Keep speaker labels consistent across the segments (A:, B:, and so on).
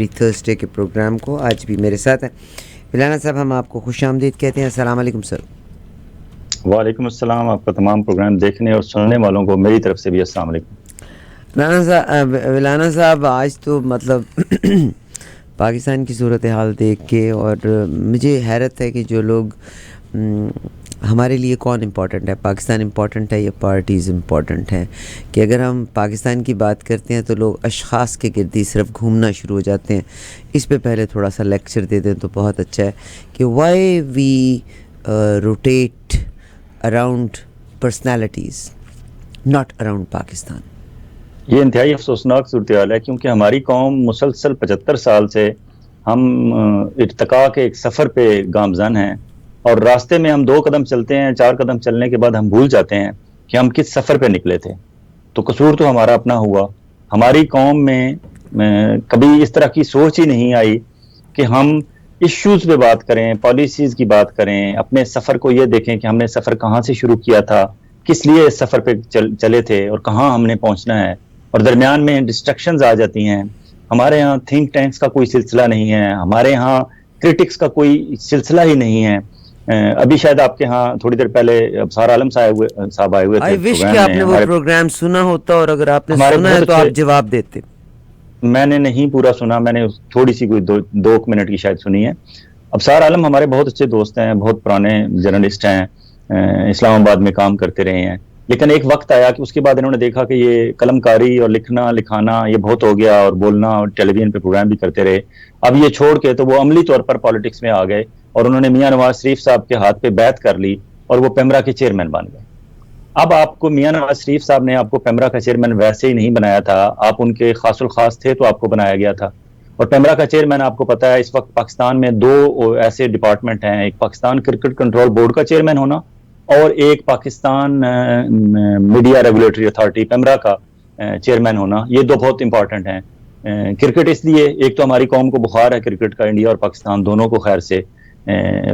A: Every Thursday کے programme کو. آج بھی میرے ساتھ ہیں مولانا صاحب. ہم آپ کو خوش آمدید کہتے ہیں. السلام علیکم سر.
B: وعلیکم السلام. آپ کا تمام پروگرام دیکھنے اور سننے والوں کو میری طرف سے بھی السلام علیکم.
A: مولانا صاحب آج تو مطلب پاکستان کی صورتحال دیکھ کے اور مجھے حیرت ہے کہ جو لوگ ہمارے لیے کون امپورٹنٹ ہے, پاکستان امپورٹنٹ ہے یا پارٹیز امپورٹنٹ ہیں, کہ اگر ہم پاکستان کی بات کرتے ہیں تو لوگ اشخاص کے گردی صرف گھومنا شروع ہو جاتے ہیں. اس پہ پہلے تھوڑا سا لیکچر دے دیں تو بہت اچھا ہے کہ why we rotate around personalities not around Pakistan.
B: یہ انتہائی افسوسناک صورتحال ہے کیونکہ ہماری قوم مسلسل 75 سال سے ہم ارتقاء کے ایک سفر پہ گامزن ہیں, اور راستے میں ہم 2 قدم چلتے ہیں, 4 قدم چلنے کے بعد ہم بھول جاتے ہیں کہ ہم کس سفر پہ نکلے تھے. تو قصور تو ہمارا اپنا ہوا. ہماری قوم میں کبھی اس طرح کی سوچ ہی نہیں آئی کہ ہم ایشوز پہ بات کریں, پالیسیز کی بات کریں, اپنے سفر کو یہ دیکھیں کہ ہم نے سفر کہاں سے شروع کیا تھا, کس لیے اس سفر پہ چلے تھے اور کہاں ہم نے پہنچنا ہے. اور درمیان میں ڈسٹریکشنز آ جاتی ہیں. ہمارے ہاں تھنک ٹینکس کا کوئی سلسلہ نہیں ہے, ہمارے ہاں کرٹکس کا کوئی سلسلہ ہی نہیں ہے. ابھی شاید آپ کے ہاں تھوڑی دیر پہلے ابصار عالم صاحب آئے ہوئے تھے.
A: آئی وش کہ آپ نے وہ پروگرام سنا ہوتا, اور اگر آپ نے سنا ہے تو آپ جواب دیتے.
B: میں نے نہیں پورا سنا, میں نے تھوڑی سی کوئی 2 منٹ کی شاید سنی ہے. ابصار عالم ہمارے بہت اچھے دوست ہیں, بہت پرانے جرنلسٹ ہیں, اسلام آباد میں کام کرتے رہے ہیں. لیکن ایک وقت آیا کہ اس کے بعد انہوں نے دیکھا کہ یہ قلم کاری اور لکھنا لکھانا یہ بہت ہو گیا, اور بولنا اور ٹیلی ویژن پہ پروگرام بھی کرتے رہے. اب یہ چھوڑ کے تو وہ عملی طور پر پالیٹکس میں آ گئے, اور انہوں نے میاں نواز شریف صاحب کے ہاتھ پہ بیعت کر لی اور وہ پیمرا کے چیئرمین بن گئے. اب آپ کو میاں نواز شریف صاحب نے آپ کو پیمرا کا چیئرمین ویسے ہی نہیں بنایا تھا, آپ ان کے خاص الخاص تھے تو آپ کو بنایا گیا تھا. اور پیمرا کا چیئرمین آپ کو پتا ہے اس وقت پاکستان میں 2 ایسے ڈپارٹمنٹ ہیں, ایک پاکستان کرکٹ کنٹرول بورڈ کا چیئرمین ہونا اور ایک Pakistan media regulatory authority PEMRA کا چیئرمین ہونا. یہ 2 بہت امپورٹنٹ ہیں. کرکٹ اس لیے, ایک تو ہماری قوم کو بخار ہے کرکٹ کا, انڈیا اور پاکستان دونوں کو خیر سے.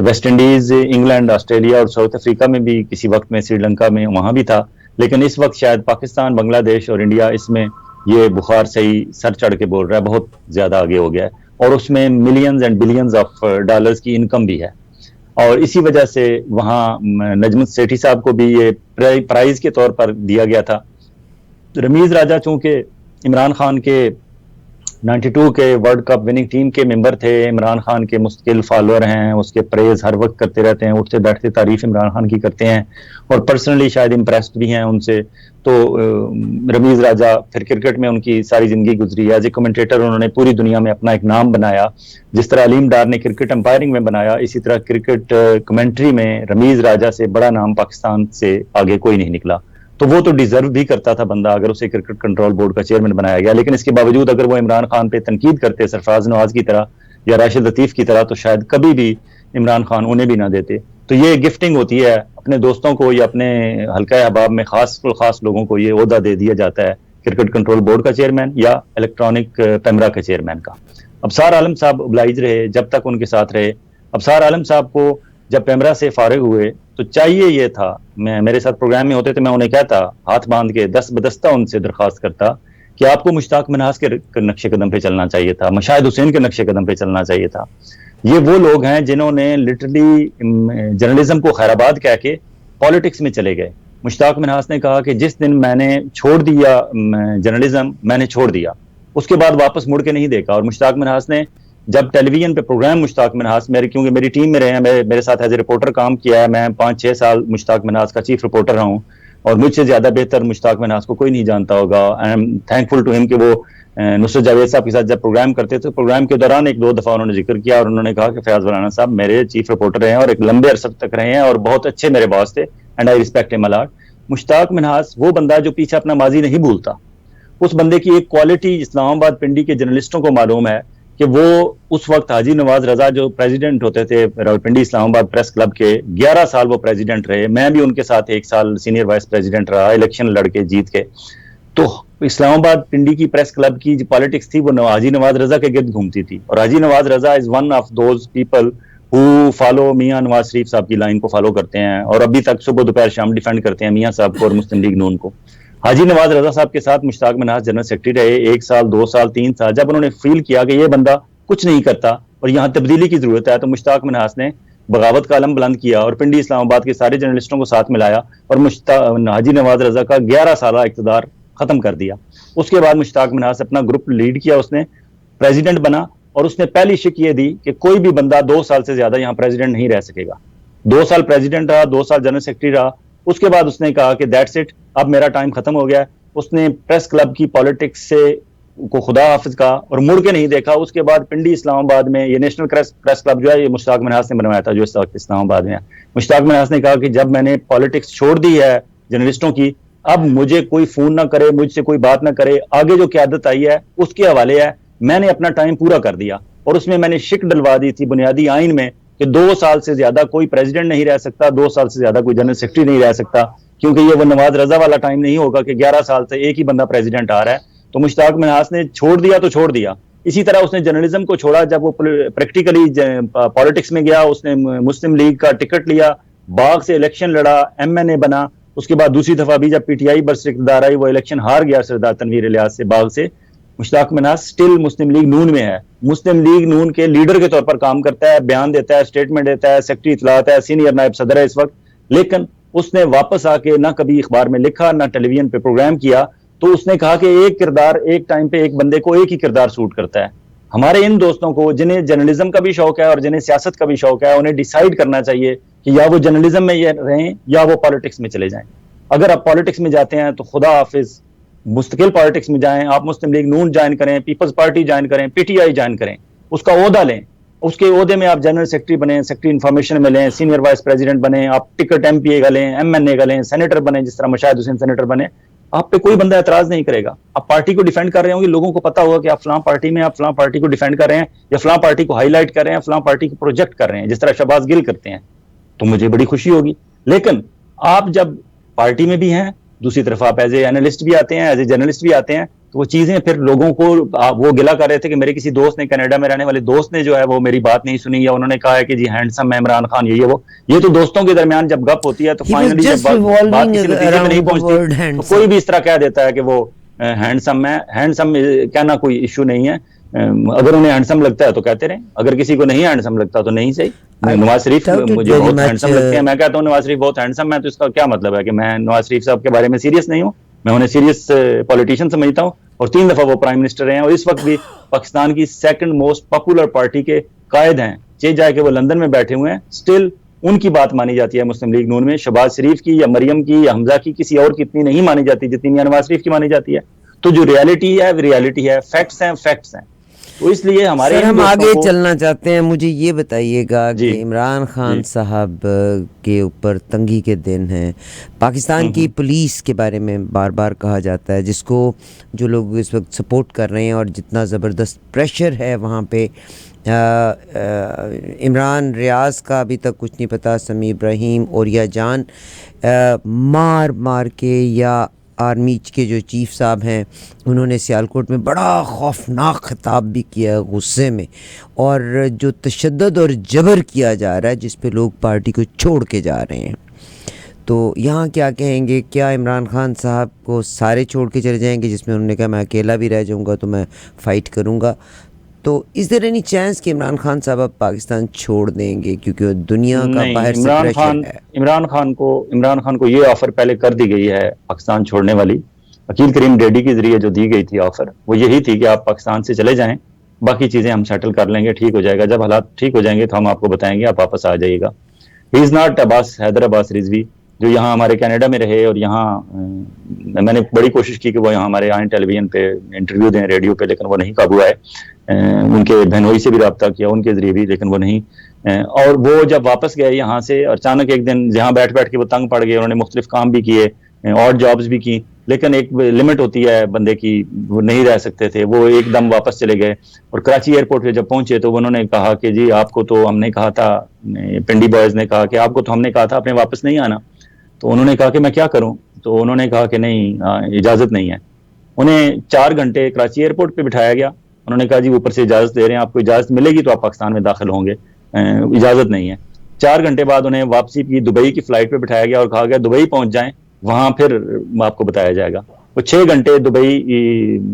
B: ویسٹ انڈیز, انگلینڈ, آسٹریلیا اور ساؤتھ افریقہ میں بھی کسی وقت میں, سری لنکا میں وہاں بھی تھا, لیکن اس وقت شاید پاکستان, بنگلہ دیش اور انڈیا اس میں یہ بخار صحیح سر چڑھ کے بول رہا ہے, بہت زیادہ آگے ہو گیا ہے, اور اس میں millions and billions of dollars کی انکم بھی ہے. اور اسی وجہ سے وہاں نجمت سیٹھی صاحب کو بھی یہ پرائز کے طور پر دیا گیا تھا. رمیز راجہ چونکہ عمران خان کے 92 کے ورلڈ کپ وننگ ٹیم کے ممبر تھے, عمران خان کے مستقل فالوور ہیں, اس کے پریز ہر وقت کرتے رہتے ہیں, اٹھتے بیٹھتے تعریف عمران خان کی کرتے ہیں, اور پرسنلی شاید امپریسڈ بھی ہیں ان سے. تو رمیز راجہ پھر کرکٹ میں ان کی ساری زندگی گزری, ایز اے کمنٹیٹر انہوں نے پوری دنیا میں اپنا ایک نام بنایا. جس طرح علیم ڈار نے کرکٹ امپائرنگ میں بنایا, اسی طرح کرکٹ کمنٹری میں رمیز راجہ سے بڑا نام پاکستان سے آگے کوئی نہیں نکلا. تو وہ تو ڈیزرو بھی کرتا تھا بندہ اگر اسے کرکٹ کنٹرول بورڈ کا چیئرمین بنایا گیا. لیکن اس کے باوجود اگر وہ عمران خان پہ تنقید کرتے سرفراز نواز کی طرح یا راشد لطیف کی طرح, تو شاید کبھی بھی عمران خان انہیں بھی نہ دیتے. تو یہ گفٹنگ ہوتی ہے اپنے دوستوں کو یا اپنے حلقہ احباب میں خاص لوگوں کو, یہ عہدہ دے دیا جاتا ہے کرکٹ کنٹرول بورڈ کا چیئرمین یا الیکٹرانک پیمرا کے چیئرمین کا. ابصار عالم صاحب oblige رہے جب تک ان کے ساتھ رہے. ابصار عالم صاحب کو جب پیمرا سے فارغ ہوئے تو چاہیے یہ تھا, میں میرے ساتھ پروگرام میں ہوتے تھے, میں انہیں کہتا, ہاتھ باندھ کے دست بدستہ ان سے درخواست کرتا کہ آپ کو مشتاق منہاس کے نقش قدم پہ چلنا چاہیے تھا, مشاہد حسین کے نقش قدم پہ چلنا چاہیے تھا. یہ وہ لوگ ہیں جنہوں نے لٹرلی جرنلزم کو خیر آباد کہہ کے پالیٹکس میں چلے گئے. مشتاق منہاس نے کہا کہ جس دن میں نے چھوڑ دیا جرنلزم, میں نے چھوڑ دیا, اس کے بعد واپس مڑ کے نہیں دیکھا. اور مشتاق منہاس نے جب ٹیلی ویژن پہ پروگرام مشتاق منہاس کیونکہ میری ٹیم میں رہے ہیں, میرے ساتھ ایز اے رپورٹر کام کیا ہے, میں 5-6 سال مشتاق منہاس کا چیف رپورٹر رہا ہوں, اور مجھ سے زیادہ بہتر مشتاق منہاس کو کوئی نہیں جانتا ہوگا. آئی ایم تھینکفل ٹو ہم کہ وہ نصرت جاوید صاحب کے ساتھ جب پروگرام کرتے تھے, پروگرام کے دوران 1-2 دفعہ انہوں نے ذکر کیا, اور انہوں نے کہا کہ فیاض مولانا صاحب میرے چیف رپورٹر رہے ہیں اور ایک لمبے عرصے تک رہے ہیں, اور بہت اچھے میرے باس تھے, اینڈ آئی ریسپیکٹ ہم الاٹ. مشتاق منہاس وہ بندہ جو پیچھے اپنا ماضی نہیں بھولتا. اس بندے کی ایک کوالٹی اسلام آباد پنڈی کے جرنلسٹوں کو معلوم ہے کہ وہ اس وقت حاجی نواز رضا جو پریزیڈنٹ ہوتے تھے راولپنڈی اسلام آباد پریس کلب کے, 11 سال وہ پریزیڈنٹ رہے, میں بھی ان کے ساتھ 1 سال سینئر وائس پریزیڈنٹ رہا, الیکشن لڑ کے جیت کے. تو اسلام آباد پنڈی کی پریس کلب کی جو پالیٹکس تھی وہ حاجی نواز رضا کے گرد گھومتی تھی, اور Haji Nawaz Raza is one of those people who follow Mian Nawaz شریف صاحب کی لائن کو فالو کرتے ہیں, اور ابھی تک صبح دوپہر شام ڈیفینڈ کرتے ہیں میاں صاحب کو اور مسلم لیگ نون کو. حاجی نواز رضا صاحب کے ساتھ مشتاق منہاس جنرل سیکرٹری رہے 1 سال 2 سال 3 سال. جب انہوں نے فیل کیا کہ یہ بندہ کچھ نہیں کرتا اور یہاں تبدیلی کی ضرورت ہے تو مشتاق منہاس نے بغاوت کا علم بلند کیا اور پنڈی اسلام آباد کے سارے جرنلسٹوں کو ساتھ ملایا اور حاجی نواز رضا کا 11 سالہ اقتدار ختم کر دیا. اس کے بعد مشتاق منہاس اپنا گروپ لیڈ کیا, اس نے پریزیڈنٹ بنا اور اس نے پہلی شک یہ دی کہ کوئی بھی بندہ 2 سال سے زیادہ یہاں پریزیڈنٹ نہیں رہ سکے گا. 2 سال پریزیڈنٹ رہا, 2 سال جنرل سیکرٹری رہا. اس کے بعد اس نے کہا کہ دیٹس اٹ, اب میرا ٹائم ختم ہو گیا. اس نے پریس کلب کی پالیٹکس سے کو خدا حافظ کہا اور مڑ کے نہیں دیکھا. اس کے بعد پنڈی اسلام آباد میں یہ نیشنل پریس کلب جو ہے یہ مشتاق منہاس نے بنوایا تھا جو اس وقت اسلام آباد میں ہے. مشتاق منہاس نے کہا کہ جب میں نے پالیٹکس چھوڑ دی ہے جرنلسٹوں کی, اب مجھے کوئی فون نہ کرے, مجھ سے کوئی بات نہ کرے, آگے جو قیادت آئی ہے اس کے حوالے ہے. میں نے اپنا ٹائم پورا کر دیا اور اس میں نے شک ڈلوا دی تھی بنیادی آئین میں کہ 2 سال سے زیادہ کوئی پریزیڈنٹ نہیں رہ سکتا, 2 سال سے زیادہ کوئی جنرل سیکرٹری نہیں رہ سکتا, کیونکہ یہ وہ نواز رضا والا ٹائم نہیں ہوگا کہ 11 سال سے ایک ہی بندہ پریزیڈنٹ آ رہا ہے. تو مشتاق منہاس نے چھوڑ دیا تو چھوڑ دیا. اسی طرح اس نے جرنلزم کو چھوڑا جب وہ پریکٹیکلی پالیٹکس میں گیا. اس نے مسلم لیگ کا ٹکٹ لیا, باغ سے الیکشن لڑا, MNA بنا. اس کے بعد دوسری دفعہ بھی جب PTI برسر اقتدار آئی وہ الیکشن ہار گیا سردار تنویر الیاس سے باغ سے. مشتاق منہاس سٹل مسلم لیگ نون میں ہے, مسلم لیگ نون کے لیڈر کے طور پر کام کرتا ہے, بیان دیتا ہے, اسٹیٹمنٹ دیتا ہے, سیکرٹری اطلاعات ہے, سینئر نائب صدر ہے اس وقت. لیکن اس نے واپس آ کے نہ کبھی اخبار میں لکھا نہ ٹیلی ویژن پہ پروگرام کیا. تو اس نے کہا کہ ایک کردار ایک ٹائم پہ ایک بندے کو ایک ہی کردار سوٹ کرتا ہے. ہمارے ان دوستوں کو جنہیں جرنلزم کا بھی شوق ہے اور جنہیں سیاست کا بھی شوق ہے انہیں ڈیسائیڈ کرنا چاہیے کہ یا وہ جرنلزم میں رہیں یا وہ پالیٹکس میں چلے جائیں. اگر آپ پالیٹکس میں جاتے ہیں تو خدا حافظ, مستقل پالیٹکس میں جائیں. آپ مسلم لیگ نون جوائن کریں, پیپلز پارٹی جوائن کریں, PTI جوائن کریں, اس کا عہدہ لیں, اس کے عہدے میں آپ جنرل سیکرٹری بنیں, سیکرٹری انفارمیشن میں لیں, سینئر وائس پریزیڈنٹ بنیں, آپ ٹکٹ MPA کا لیں, MNA کا لیں, سینیٹر بنیں, جس طرح مشاہد حسین سینیٹر بنے. آپ پہ کوئی بندہ اعتراض نہیں کرے گا. آپ پارٹی کو ڈیفینڈ کر رہے ہوں گے, لوگوں کو پتا ہوگا کہ آپ فلاں پارٹی میں آپ فلاں پارٹی کو ڈیفینڈ کر رہے ہیں یا فلاں پارٹی کو ہائی لائٹ کر رہے ہیں, فلاں پارٹی کو پروجیکٹ کر رہے ہیں, جس طرح شہباز گل کرتے ہیں, تو مجھے بڑی خوشی ہوگی. لیکن آپ جب پارٹی میں بھی ہیں, دوسری طرف آپ ایز اے اینالسٹ بھی آتے ہیں, ایز اے جرنلسٹ بھی آتے ہیں, تو وہ چیزیں پھر لوگوں کو وہ گلا کر رہے تھے کہ میرے کسی دوست نے, کینیڈا میں رہنے والے دوست نے جو ہے وہ میری بات نہیں سنی, یا انہوں نے کہا ہے کہ جی ہینڈسم ہے عمران خان, یہ وہ. یہ تو دوستوں کے درمیان جب گپ ہوتی ہے تو فائنلی جب بات کسی نتیجے میں نہیں پہنچتی تو کوئی بھی اس طرح کہہ دیتا ہے کہ وہ ہینڈسم ہے. ہینڈسم کہنا کوئی ایشو نہیں ہے, اگر انہیں ہینڈسم لگتا ہے تو کہتے رہیں, اگر کسی کو نہیں ہینڈسم لگتا تو نہیں صحیح. نواز شریف مجھے بہت ہینڈسم لگتے ہیں, میں کہتا ہوں نواز شریف بہت ہینڈسم ہے, تو اس کا کیا مطلب ہے کہ میں نواز شریف صاحب کے بارے میں سیریس نہیں ہوں؟ میں انہیں سیریس پولیٹیشین سمجھتا ہوں, اور 3 دفعہ وہ پرائم منسٹر رہے ہیں اور اس وقت بھی پاکستان کی 2nd موسٹ پاپولر پارٹی کے قائد ہیں. جائے کہ وہ لندن میں بیٹھے ہوئے ہیں, سٹل ان کی بات مانی جاتی ہے مسلم لیگ نون میں. شہباز شریف کی یا مریم کی یا حمزہ کی کسی اور کی اتنی نہیں مانی جاتی جتنی میاں نواز شریف کی مانی جاتی ہے. تو جو ریالٹی ہے وہ ریالٹی ہے, فیکٹس ہیں فیکٹس ہیں. تو اس لیے ہمارے
A: ہم آگے چلنا چاہتے ہیں. مجھے یہ بتائیے گا کہ عمران خان صاحب کے اوپر تنگی کے دن ہیں. پاکستان کی پولیس کے بارے میں بار بار کہا جاتا ہے, جس کو جو لوگ اس وقت سپورٹ کر رہے ہیں, اور جتنا زبردست پریشر ہے وہاں پہ. عمران ریاض کا ابھی تک کچھ نہیں پتا, سمیع ابراہیم اور یا جان مار کے, یا آرمی کے جو چیف صاحب ہیں انہوں نے سیالکوٹ میں بڑا خوفناک خطاب بھی کیا غصے میں, اور جو تشدد اور جبر کیا جا رہا ہے جس پہ لوگ پارٹی کو چھوڑ کے جا رہے ہیں. تو یہاں کیا کہیں گے؟ کیا عمران خان صاحب کو سارے چھوڑ کے چلے جائیں گے, جس میں انہوں نے کہا میں اکیلا بھی رہ جاؤں گا تو میں فائٹ کروں گا؟ تو از دیر اینی چانس کہ عمران خان صاحب اب پاکستان چھوڑ دیں گے کیونکہ دنیا کا باہر سے پریشر ہے؟
B: عمران خان کو یہ آفر پہلے کر دی گئی ہے پاکستان چھوڑنے والی. عقیل کریم ڈیڈی کے ذریعے جو دی گئی تھی آفر, وہ یہی تھی کہ آپ پاکستان سے چلے جائیں, باقی چیزیں ہم سیٹل کر لیں گے, ٹھیک ہو جائے گا, جب حالات ٹھیک ہو جائیں گے تو ہم آپ کو بتائیں گے, آپ واپس آ جائیے گا. ہی از ناٹ حیدر عباس رضوی جو یہاں ہمارے کینیڈا میں رہے, اور یہاں میں نے بڑی کوشش کی کہ وہ یہاں ہمارے آئیں ٹیلی ویژن پہ انٹرویو دیں, ریڈیو پہ, لیکن وہ نہیں قابو آئے. ان کے بہنوئی سے بھی رابطہ کیا, ان کے ذریعے بھی, لیکن وہ نہیں. اور وہ جب واپس گئے یہاں سے, اچانک ایک دن یہاں بیٹھ کے وہ تنگ پڑ گئے. انہوں نے مختلف کام بھی کیے, اور جابز بھی کی, لیکن ایک لمٹ ہوتی ہے بندے کی, وہ نہیں رہ سکتے تھے. وہ ایک دم واپس چلے گئے, اور کراچی ایئرپورٹ پہ جب پہنچے تو انہوں نے کہا کہ جی آپ کو تو ہم نے کہا تھا, پنڈی بوائز نے کہا کہ آپ کو تو ہم نے کہا تھا آپ نے واپس نہیں آنا. تو انہوں نے کہا کہ میں کیا کروں؟ تو انہوں نے کہا کہ نہیں, اجازت نہیں ہے. انہیں 4 گھنٹے کراچی ایئرپورٹ پہ بٹھایا گیا. انہوں نے کہا جی اوپر سے اجازت دے رہے ہیں, آپ کو اجازت ملے گی تو آپ پاکستان میں داخل ہوں گے, اجازت نہیں ہے. 4 گھنٹے بعد انہیں واپسی کی دبئی کی فلائٹ پہ بٹھایا گیا اور کہا گیا دبئی پہنچ جائیں, وہاں پھر آپ کو بتایا جائے گا. وہ 6 گھنٹے دبئی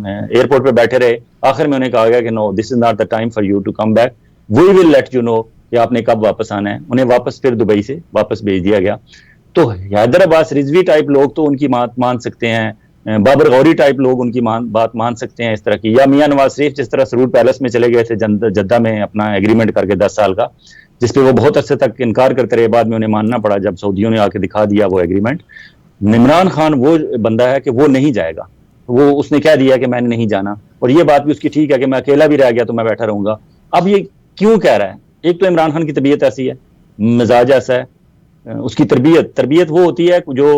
B: ایئرپورٹ پہ بیٹھے رہے. آخر میں انہیں کہا گیا کہ no this is not the time for you to come back, we will let you know کہ آپ نے کب واپس آنا ہے. انہیں واپس پھر دبئی سے واپس بھیج دیا گیا. تو حیدر عباس رضوی ٹائپ لوگ تو ان کی بات مان سکتے ہیں, بابر غوری ٹائپ لوگ ان کی بات مان سکتے ہیں اس طرح کی, یا میاں نواز شریف جس طرح سرور پیلس میں چلے گئے تھے جدہ میں اپنا ایگریمنٹ کر کے 10 سال کا, جس پہ وہ بہت عرصے تک انکار کرتے رہے, بعد میں انہیں ماننا پڑا جب سعودیوں نے آ کے دکھا دیا وہ ایگریمنٹ. عمران خان وہ بندہ ہے کہ وہ نہیں جائے گا, وہ اس نے کہہ دیا کہ میں نے نہیں جانا, اور یہ بات بھی اس کی ٹھیک ہے کہ میں اکیلا بھی رہ گیا تو میں بیٹھا رہوں گا. اب یہ کیوں کہہ رہا ہے؟ ایک تو عمران خان کی طبیعت ایسی ہے, مزاج ایسا ہے, اس کی تربیت وہ ہوتی ہے جو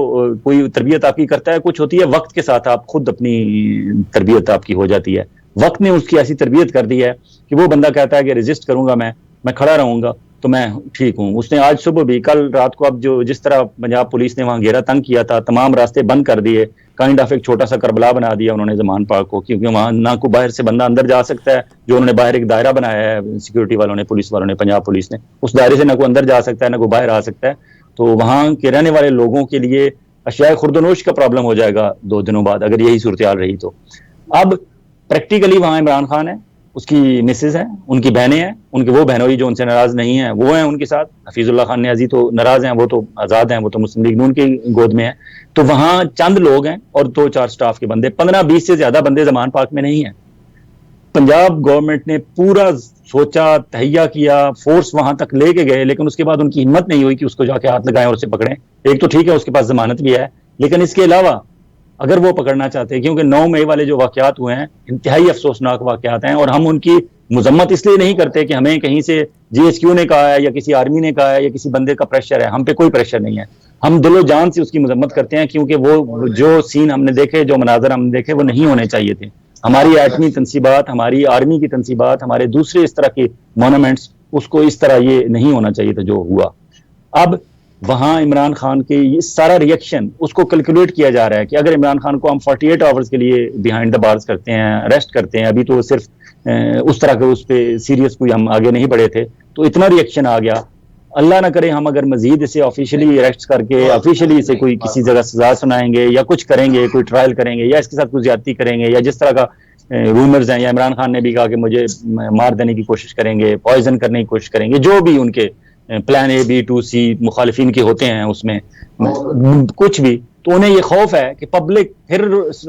B: کوئی تربیت آپ کی کرتا ہے, کچھ ہوتی ہے وقت کے ساتھ آپ خود اپنی تربیت آپ کی ہو جاتی ہے. وقت نے اس کی ایسی تربیت کر دی ہے کہ وہ بندہ کہتا ہے کہ ریزسٹ کروں گا, میں کھڑا رہوں گا تو میں ٹھیک ہوں. اس نے آج صبح بھی, کل رات کو, اب جس طرح پنجاب پولیس نے وہاں گھیرا تنگ کیا تھا, تمام راستے بند کر دیے, کائنڈ آف ایک چھوٹا سا کربلا بنا دیا انہوں نے زمان پاک کو, کیونکہ وہاں نہ کوئی باہر سے بندہ اندر جا سکتا ہے, جو انہوں نے باہر ایک دائرہ بنایا ہے سیکورٹی والوں نے, پولیس والوں نے, پنجاب پولیس نے, اس دائرے سے نہ کوئی اندر جا سکتا ہے نہ کوئی باہر آ سکتا ہے. تو وہاں کے رہنے والے لوگوں کے لیے اشیاء خوردنوش کا پرابلم ہو جائے گا 2 دنوں بعد اگر یہی صورتحال رہی تو. اب پریکٹیکلی وہاں عمران خان ہے, اس کی مسز ہیں, ان کی بہنیں ہیں, ان کے وہ بہنوئی جو ان سے ناراض نہیں ہیں وہ ہیں ان کے ساتھ. حفیظ اللہ خان نیازی تو ناراض ہیں, وہ تو آزاد ہیں, وہ تو مسلم لیگ نون کی گود میں ہیں. تو وہاں چند لوگ ہیں اور 2-4 سٹاف کے بندے, 15-20 سے زیادہ بندے زمان پاک میں نہیں ہیں. پنجاب گورنمنٹ نے پورا سوچا, تہیا کیا, فورس وہاں تک لے کے گئے, لیکن اس کے بعد ان کی ہمت نہیں ہوئی کہ اس کو جا کے ہاتھ لگائیں اور اسے پکڑیں. ایک تو ٹھیک ہے اس کے پاس ضمانت بھی ہے, لیکن اس کے علاوہ اگر وہ پکڑنا چاہتے ہیں, کیونکہ 9 مئی والے جو واقعات ہوئے ہیں انتہائی افسوسناک واقعات ہیں, اور ہم ان کی مذمت اس لیے نہیں کرتے کہ ہمیں کہیں سے GSQ نے کہا ہے یا کسی آرمی نے کہا ہے یا کسی بندے کا پریشر ہے. ہم پہ کوئی پریشر نہیں ہے, ہم دل و جان سے اس کی مذمت کرتے ہیں, کیونکہ وہ جو سین ہم نے دیکھے, جو مناظر ہم نے دیکھے, وہ نہیں ہونے چاہیے تھے. ہماری ایٹمی تنصیبات, ہماری آرمی کی تنصیبات, ہمارے دوسرے اس طرح کے مونومنٹس, اس کو اس طرح یہ نہیں ہونا چاہیے تھا جو ہوا. اب وہاں عمران خان کے یہ سارا ریئیکشن اس کو کیلکولیٹ کیا جا رہا ہے کہ اگر عمران خان کو ہم 48 آورز کے لیے بیہائنڈ دا بارز کرتے ہیں, اریسٹ کرتے ہیں, ابھی تو صرف اس طرح کے اس پہ سیریس کوئی ہم آگے نہیں بڑھے تھے, تو اتنا ریئیکشن آ گیا. اللہ نہ کرے ہم اگر مزید اسے آفیشلی اریسٹ کر کے آفیشلی اسے کوئی کسی جگہ سزا سنائیں گے یا کچھ کریں گے, کوئی ٹرائل کریں گے یا اس کے ساتھ کوئی زیادتی کریں گے, یا جس طرح کا رومرز ہیں, یا عمران خان نے بھی کہا کہ مجھے مار دینے کی کوشش کریں گے, پوائزن کرنے کی کوشش کریں گے, جو بھی ان کے پلان A B 2 C مخالفین کے ہوتے ہیں اس میں کچھ بھی, تو انہیں یہ خوف ہے کہ پبلک پھر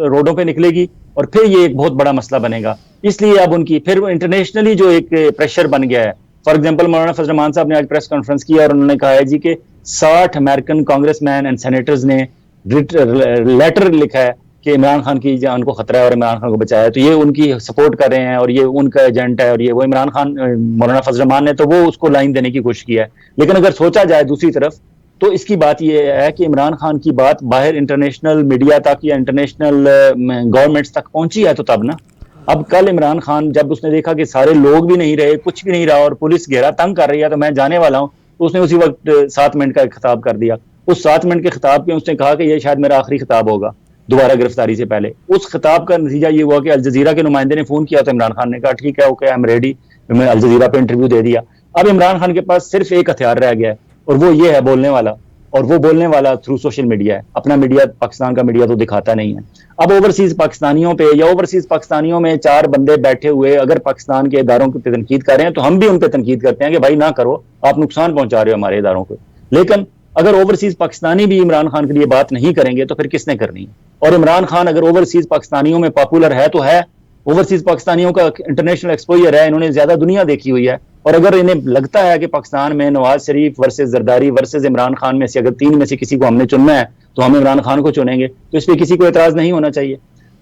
B: روڈوں پہ نکلے گی اور پھر یہ ایک بہت بڑا مسئلہ بنے گا. اس لیے اب ان کی پھر انٹرنیشنلی جو ایک پریشر بن گیا ہے. فار ایگزامپل مولانا فضل الرحمان صاحب نے آج پریس کانفرنس کیا اور انہوں نے کہا ہے جی کہ 60 American congressman and senators نے لیٹر لکھا ہے کہ عمران خان کی جان کو خطرہ ہے اور عمران خان کو بچایا ہے, تو یہ ان کی سپورٹ کر رہے ہیں اور یہ ان کا ایجنٹ ہے, اور یہ وہ عمران خان, مولانا فضل الرحمان نے تو وہ اس کو لائن دینے کی کوشش کی ہے. لیکن اگر سوچا جائے دوسری طرف تو اس کی بات یہ ہے کہ عمران خان کی بات باہر انٹرنیشنل میڈیا تک یا انٹرنیشنل گورنمنٹس تک پہنچی ہے تو تب نا. اب کل عمران خان جب اس نے دیکھا کہ سارے لوگ بھی نہیں رہے, کچھ بھی نہیں رہا, اور پولیس گھیرا تنگ کر رہی ہے تو میں جانے والا ہوں, تو اس نے اسی وقت 7 منٹ کا ایک خطاب کر دیا. اس 7 منٹ کے خطاب میں اس نے کہا کہ یہ شاید میرا آخری خطاب ہوگا دوبارہ گرفتاری سے پہلے. اس خطاب کا نتیجہ یہ ہوا کہ الجزیرہ کے نمائندے نے فون کیا تو عمران خان نے کہا ٹھیک ہے اوکے آئی ایم ریڈی, میں الجزیرہ پہ انٹرویو دے دیا. اب عمران خان کے پاس صرف ایک ہتھیار رہ گیا ہے اور وہ یہ ہے بولنے والا, اور وہ بولنے والا تھرو سوشل میڈیا ہے. اپنا میڈیا, پاکستان کا میڈیا تو دکھاتا نہیں ہے. اب اوورسیز پاکستانیوں پہ یا اوورسیز پاکستانیوں میں 4 بندے بیٹھے ہوئے اگر پاکستان کے اداروں پہ تنقید کر رہے ہیں تو ہم بھی ان پہ تنقید کرتے ہیں کہ بھائی نہ کرو, آپ نقصان پہنچا رہے ہو ہمارے اداروں کو. لیکن اگر اوورسیز پاکستانی بھی عمران خان کے لیے بات نہیں کریں گے تو پھر کس نے کرنی ہے؟ اور عمران خان اگر اوورسیز پاکستانیوں میں پاپولر ہے تو ہے, اوورسیز پاکستانیوں کا انٹرنیشنل ایکسپوجر ہے, انہوں نے زیادہ دنیا دیکھی ہوئی ہے. اور اگر انہیں لگتا ہے کہ پاکستان میں نواز شریف ورسز زرداری ورسز عمران خان میں سے اگر 3 میں سے کسی کو ہم نے چننا ہے تو ہم عمران خان کو چنیں گے, تو اس پہ کسی کو اعتراض نہیں ہونا چاہیے.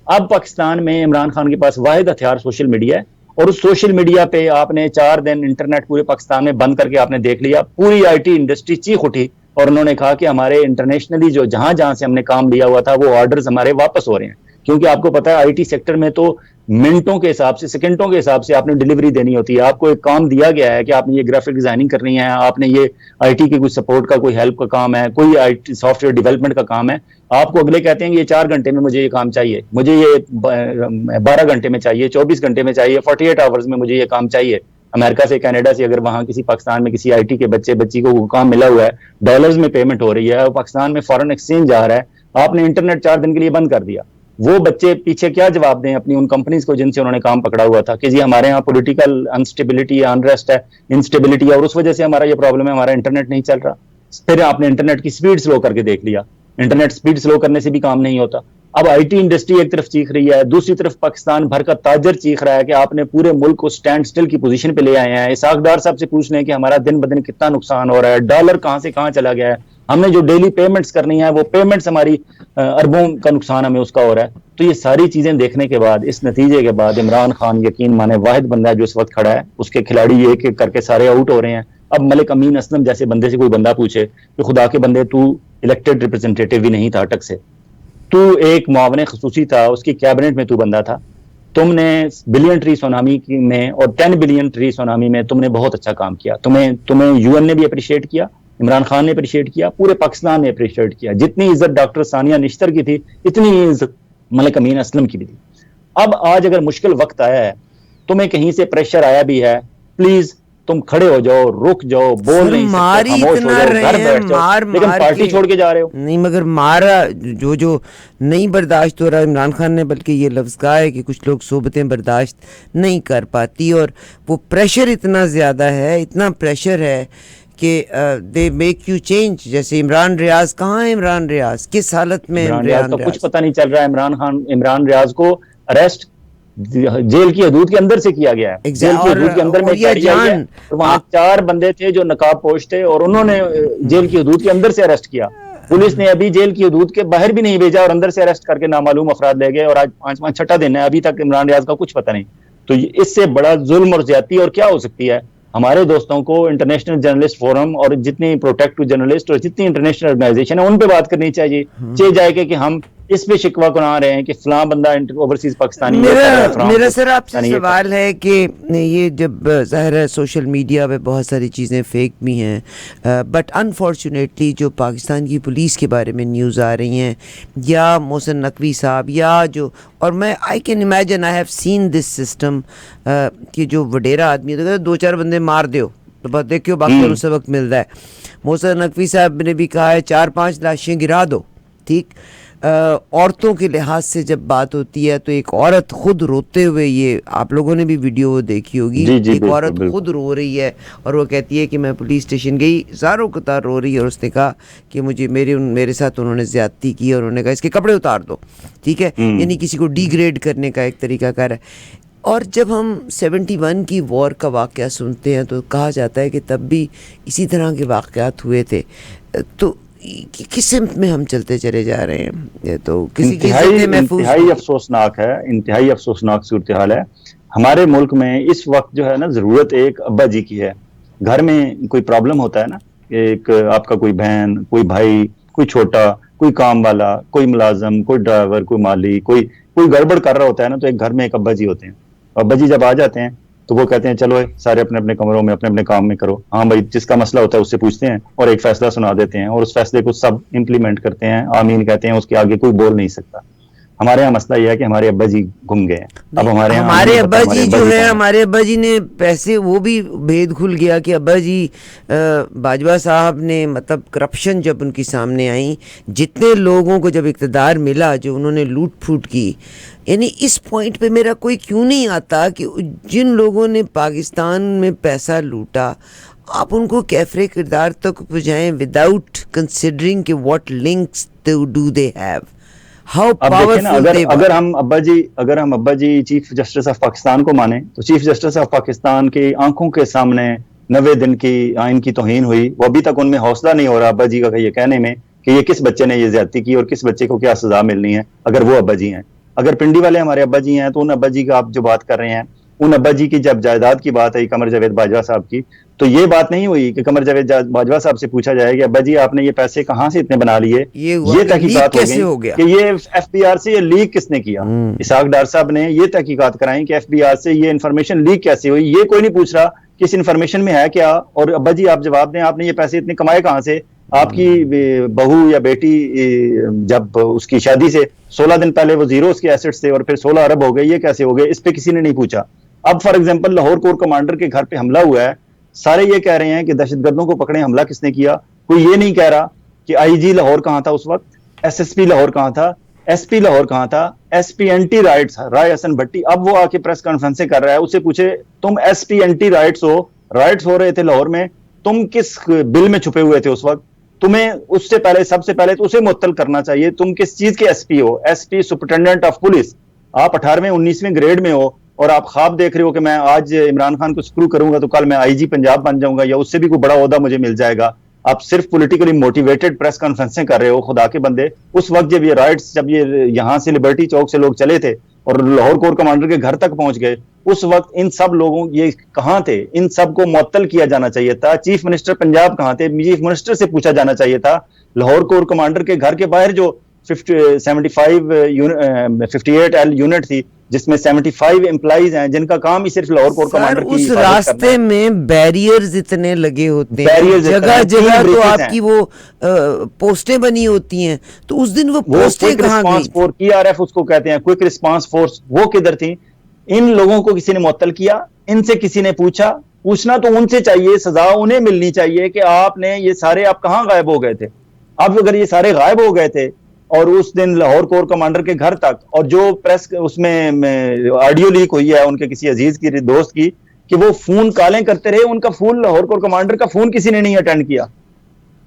B: اب پاکستان میں عمران خان کے پاس واحد ہتھیار سوشل میڈیا ہے, اور اس سوشل میڈیا پہ آپ نے 4 دن انٹرنیٹ پورے پاکستان میں بند کر کے آپ نے دیکھ لیا, پوری IT انڈسٹری چیخ اٹھی اور انہوں نے کہا کہ ہمارے انٹرنیشنلی جو جہاں جہاں سے ہم نے کام لیا ہوا تھا وہ آرڈرز ہمارے واپس ہو رہے ہیں. کیونکہ آپ کو پتا ہے IT سیکٹر میں تو منٹوں کے حساب سے, سیکنڈوں کے حساب سے آپ نے ڈیلیوری دینی ہوتی ہے. آپ کو ایک کام دیا گیا ہے کہ آپ نے یہ گرافک ڈیزائننگ کرنی ہے, آپ نے یہ IT کی کوئی سپورٹ کا کوئی ہیلپ کا کام ہے, کوئی IT سافٹ ویئر ڈیولپمنٹ کا کام ہے. آپ کو اگلے کہتے ہیں کہ یہ 4 گھنٹے میں مجھے یہ کام چاہیے, مجھے یہ 12 گھنٹے میں چاہیے, 24 گھنٹے میں چاہیے, 48 آورز میں مجھے یہ کام چاہیے. امریکہ سے, کینیڈا سے اگر وہاں کسی پاکستان میں کسی IT کے بچی کو کام ملا ہوا ہے, ڈالرز میں پیمنٹ ہو رہی ہے, اور پاکستان میں فارن ایکسچینج آ رہا ہے, آپ نے انٹرنیٹ 4 دن کے لیے بند کر دیا. وہ بچے پیچھے کیا جواب دیں اپنی ان کمپنیز کو جن سے انہوں نے کام پکڑا ہوا تھا کہ جی ہمارے یہاں پولیٹیکل انسٹیبلٹی ہے, انریسٹ ہے, انسٹیبلٹی ہے, اور اس وجہ سے ہمارا یہ پرابلم ہے, ہمارا انٹرنیٹ نہیں چل رہا. پھر آپ نے انٹرنیٹ کی سپیڈ سلو کر کے دیکھ لیا. انٹرنیٹ سپیڈ سلو کرنے سے بھی کام نہیں ہوتا. اب آئی ٹی انڈسٹری ایک طرف چیخ رہی ہے, دوسری طرف پاکستان بھر کا تاجر چیخ رہا ہے کہ آپ نے پورے ملک کو سٹینڈ سٹل کی پوزیشن پہ لے آئے ہیں. اسحاق ڈار صاحب سے پوچھ لیں کہ ہمارا دن بدن کتنا نقصان ہو رہا ہے, ڈالر کہاں سے کہاں چلا گیا ہے, ہم نے جو ڈیلی پیمنٹس کرنی ہے وہ پیمنٹس ہماری اربوں کا نقصان ہمیں اس کا ہو رہا ہے. تو یہ ساری چیزیں دیکھنے کے بعد, اس نتیجے کے بعد عمران خان یقین مانے واحد بندہ ہے جو اس وقت کھڑا ہے. اس کے کھلاڑی ایک ایک کر کے سارے آؤٹ ہو رہے ہیں. اب ملک امین اسلم جیسے بندے سے کوئی بندہ پوچھے کہ خدا کے بندے تو الیکٹڈ ریپرزینٹیٹیو بھی نہیں تھا اٹک سے, تو ایک معاون خصوصی تھا, اس کی کیبنٹ میں تو بندہ تھا, تم نے بلین ٹری سونامی میں اور 10 بلین ٹری سونامی میں تم نے بہت اچھا کام کیا. تمہیں یو این نے بھی اپریشیٹ کیا, عمران خان نے اپریشیٹ کیا, پورے پاکستان نے اپریشیٹ کیا. جتنی عزت ڈاکٹر ثانیہ نشتر کی تھی اتنی عزت ملک امین اسلم کی بھی تھی. اب آج اگر مشکل وقت آیا ہے, تمہیں کہیں سے پریشر آیا بھی ہے, پلیز تم کھڑے ہو جاؤ, رک جاؤ, بول نہیں سکتے, خاموش ہو جاؤ, گھر بیٹھ جاؤ, لیکن پارٹی چھوڑ کے جا رہے ہو.
A: نہیں مگر مارا جو نہیں برداشت ہو رہا عمران خان نے, بلکہ یہ لفظ کہا ہے کہ کچھ لوگ صحبتیں برداشت نہیں کر پاتی, اور وہ پریشر اتنا زیادہ ہے, اتنا پریشر ہے کہ دے میک یو چینج. جیسے عمران ریاض, کہاں ہے عمران ریاض, کس حالت میں
B: عمران ریاض کا کچھ پتہ نہیں چل رہا ہے. عمران ریاض کو اریسٹ جیل کی حدود کے اندر سے کیا گیا ہے, جیل کی حدود کے اندر میں وہاں 4 بندے تھے جو نقاب پوش تھے, اور انہوں نے جیل کی حدود کے اندر سے اریسٹ کیا. پولیس نے ابھی جیل کی حدود کے باہر بھی نہیں بھیجا, اور اندر سے اریسٹ کر کے نامعلوم افراد لے گئے, اور آج 5واں دن ہے, ابھی تک عمران ریاض کا کچھ پتہ نہیں. تو اس سے بڑا ظلم اور زیادتی اور کیا ہو سکتی ہے؟ ہمارے دوستوں کو انٹرنیشنل جرنلسٹ فورم اور جتنی پروٹیکٹ ٹو جرنلسٹ اور جتنی انٹرنیشنل آرگنائزیشن ہے ان پہ بات کرنی چاہیے جائے کہ ہم اس پہ شکوہ کنا رہے ہیں کہ فلاں بندہ اوورسیز پاکستانی.
A: میرا سر آپ سے سوال ہے کہ یہ جب ظاہر ہے سوشل میڈیا پہ بہت ساری چیزیں فیک بھی ہیں, بٹ انفارچونیٹلی جو پاکستان کی پولیس کے بارے میں نیوز آ رہی ہیں, یا محسن نقوی صاحب, یا جو, اور میں I can imagine I have seen this system کہ جو وڈیرا آدمی ہے تو 2-4 بندے مار دیو تو بس دیکھو باقی ان سبق مل رہا ہے. محسن نقوی صاحب نے بھی کہا ہے 4-5 لاشیں گرا دو. ٹھیک, عورتوں کے لحاظ سے جب بات ہوتی ہے تو ایک عورت خود روتے ہوئے, یہ آپ لوگوں نے بھی ویڈیو دیکھی ہوگی, ایک عورت خود رو رہی ہے اور وہ کہتی ہے کہ میں پولیس اسٹیشن گئی, زاروں قطار رو رہی ہے, اور اس نے کہا کہ مجھے میرے ساتھ انہوں نے زیادتی کی, اور انہوں نے کہا اس کے کپڑے اتار دو. ٹھیک ہے, یعنی کسی کو ڈی گریڈ کرنے کا ایک طریقہ کار ہے. اور جب ہم 71 کی وار کا واقعہ سنتے ہیں تو کہا جاتا ہے کہ تب بھی اسی طرح کے واقعات ہوئے تھے. تو کس سمت میں ہم چلتے چلے جا رہے ہیں؟ تو کسی کی
B: انتہائی افسوسناک ہے, انتہائی افسوسناک صورتحال ہے. ہمارے ملک میں اس وقت جو ہے نا ضرورت ایک ابا جی کی ہے. گھر میں کوئی پرابلم ہوتا ہے نا, ایک آپ کا کوئی بہن, کوئی بھائی, کوئی چھوٹا, کوئی کام والا, کوئی ملازم, کوئی ڈرائیور, کوئی مالی, کوئی گڑبڑ کر رہا ہوتا ہے نا, تو ایک گھر میں ایک ابا جی ہوتے ہیں. ابا جی جب آ جاتے ہیں تو وہ کہتے ہیں چلو سارے اپنے اپنے کمروں میں اپنے اپنے کام میں کرو. ہاں بھائی, جس کا مسئلہ ہوتا ہے اس سے پوچھتے ہیں اور ایک فیصلہ سنا دیتے ہیں, اور اس فیصلے کو سب امپلیمنٹ کرتے ہیں, آمین کہتے ہیں, اس کے آگے کوئی بول نہیں سکتا. ہمارے یہاں مسئلہ یہ ہے کہ ہمارے ابا جی گم گئے ہیں. اب ہمارے
A: ابا جی جو ہے, ہمارے ابا جی نے پیسے, وہ بھی بھید کھل گیا کہ ابا جی باجوہ صاحب نے, مطلب کرپشن جب ان کی سامنے آئی, جتنے لوگوں کو جب اقتدار ملا جو انہوں نے لوٹ پھوٹ کی, یعنی اس پوائنٹ پہ میرا کوئی کیوں نہیں آتا کہ جن لوگوں نے پاکستان میں پیسہ لوٹا آپ ان کو کیفر کردار تک پہنچائیں وداؤٹ کنسیڈرنگ کہ what links do they have.
B: اگر ہم ابا جی چیف جسٹس آف پاکستان کو مانیں تو چیف جسٹس آف پاکستان کی آنکھوں کے سامنے 90 دن کی آئین کی توہین ہوئی, وہ ابھی تک ان میں حوصلہ نہیں ہو رہا ابا جی کا یہ کہنے میں کہ یہ کس بچے نے یہ زیادتی کی اور کس بچے کو کیا سزا ملنی ہے اگر وہ ابا جی ہیں. اگر پنڈی والے ہمارے ابا جی ہیں تو ان ابا جی کا آپ جو بات کر رہے ہیں, ان ابا جی کی جب جائیداد کی بات آئی قمر جاوید باجوہ صاحب کی, تو یہ بات نہیں ہوئی کہ قمر جاوید باجوہ صاحب سے پوچھا جائے کہ ابا جی آپ نے یہ پیسے کہاں سے اتنے بنا لیے, یہ تحقیقات ہو گئی کہ یہ ایف بی آر سے یہ لیک کس نے کیا. اسحاق ڈار صاحب نے یہ تحقیقات کرائیں کہ ایف بی آر سے یہ انفارمیشن لیک کیسے ہوئی. یہ کوئی نہیں پوچھ رہا کہ اس انفارمیشن میں ہے کیا, اور ابا جی آپ جواب دیں, آپ نے یہ پیسے اتنے کمائے کہاں سے. آپ کی بہو یا بیٹی جب اس کی شادی سے 16 دن پہلے وہ زیرو اس کے ایسٹس تھے اور پھر 16 ارب ہو گئے, یہ کیسے ہو گئے, اس پہ کسی نے نہیں پوچھا. اب for example Lahore corps commander کے گھر پہ حملہ ہوا ہے, سارے یہ کہہ رہے ہیں کہ دہشت گردوں کو پکڑے, حملہ کس نے کیا. کوئی یہ نہیں کہہ رہا کہ آئی جی لاہور کہاں تھا اس وقت, ایس ایس پی لاہور کہاں تھا, ایس پی لاہور کہاں تھا, ایس پی اینٹی رائٹس رائے حسن بھٹی, اب وہ آ کے پریس کانفرنسیں کر رہا ہے, اسے پوچھے تم ایس پی اینٹی رائٹس ہو, رائٹس ہو رہے تھے لاہور میں, تم کس بل میں چھپے ہوئے تھے اس وقت, تمہیں اس سے پہلے سب سے پہلے تو اسے معطل کرنا چاہیے, تم کس چیز کے S P who, S P superintendent of police, آپ 18ویں 19ویں گریڈ میں ہو, اور آپ خواب دیکھ رہے ہو کہ میں آج عمران خان کو سکرو کروں گا تو کل میں آئی جی پنجاب بن جاؤں گا یا اس سے بھی کوئی بڑا عہدہ مجھے مل جائے گا. آپ صرف پولیٹیکلی موٹیویٹڈ پریس کانفرنسیں کر رہے ہو, خدا کے بندے. اس وقت جب یہ رائٹس, جب یہ یہاں سے لبرٹی چوک سے لوگ چلے تھے اور لاہور کور کمانڈر کے گھر تک پہنچ گئے, اس وقت ان سب لوگوں, یہ کہاں تھے, ان سب کو معطل کیا جانا چاہیے تھا. چیف منسٹر پنجاب کہاں تھے, چیف منسٹر سے پوچھا جانا چاہیے تھا. لاہور کور کمانڈر کے گھر کے باہر جو 58 ایل یونٹ تھی, جس میں 75 امپلائیز ہیں جن کا کام ہی صرف لاہور کور کمانڈر کی
A: اس راستے میں بیریئرز اتنے لگے ہوتے ہیں, جگہ جگہ تو آپ کی وہ پوسٹیں بنی ہوتی ہیں, تو اس دن وہ پوسٹیں کہاں گئی؟
B: PRF اس کو کہتے ہیں, کوئک رسپانس فورس, وہ کدھر تھی؟ ان لوگوں کو کسی نے معطل کیا, ان سے کسی نے پوچھا؟ پوچھنا تو ان سے چاہیے, سزا انہیں ملنی چاہیے کہ آپ نے یہ سارے, آپ کہاں غائب ہو گئے تھے؟ اب اگر یہ سارے غائب ہو گئے تھے اور اس دن لاہور کور کمانڈر کے گھر تک, اور جو پریس اس میں آڈیو لیک ہوئی ہے ان کے کسی عزیز کی, دوست کی, کہ وہ فون کالیں کرتے رہے, ان کا فون, لاہور کور کمانڈر کا فون کسی نے نہیں اٹینڈ کیا,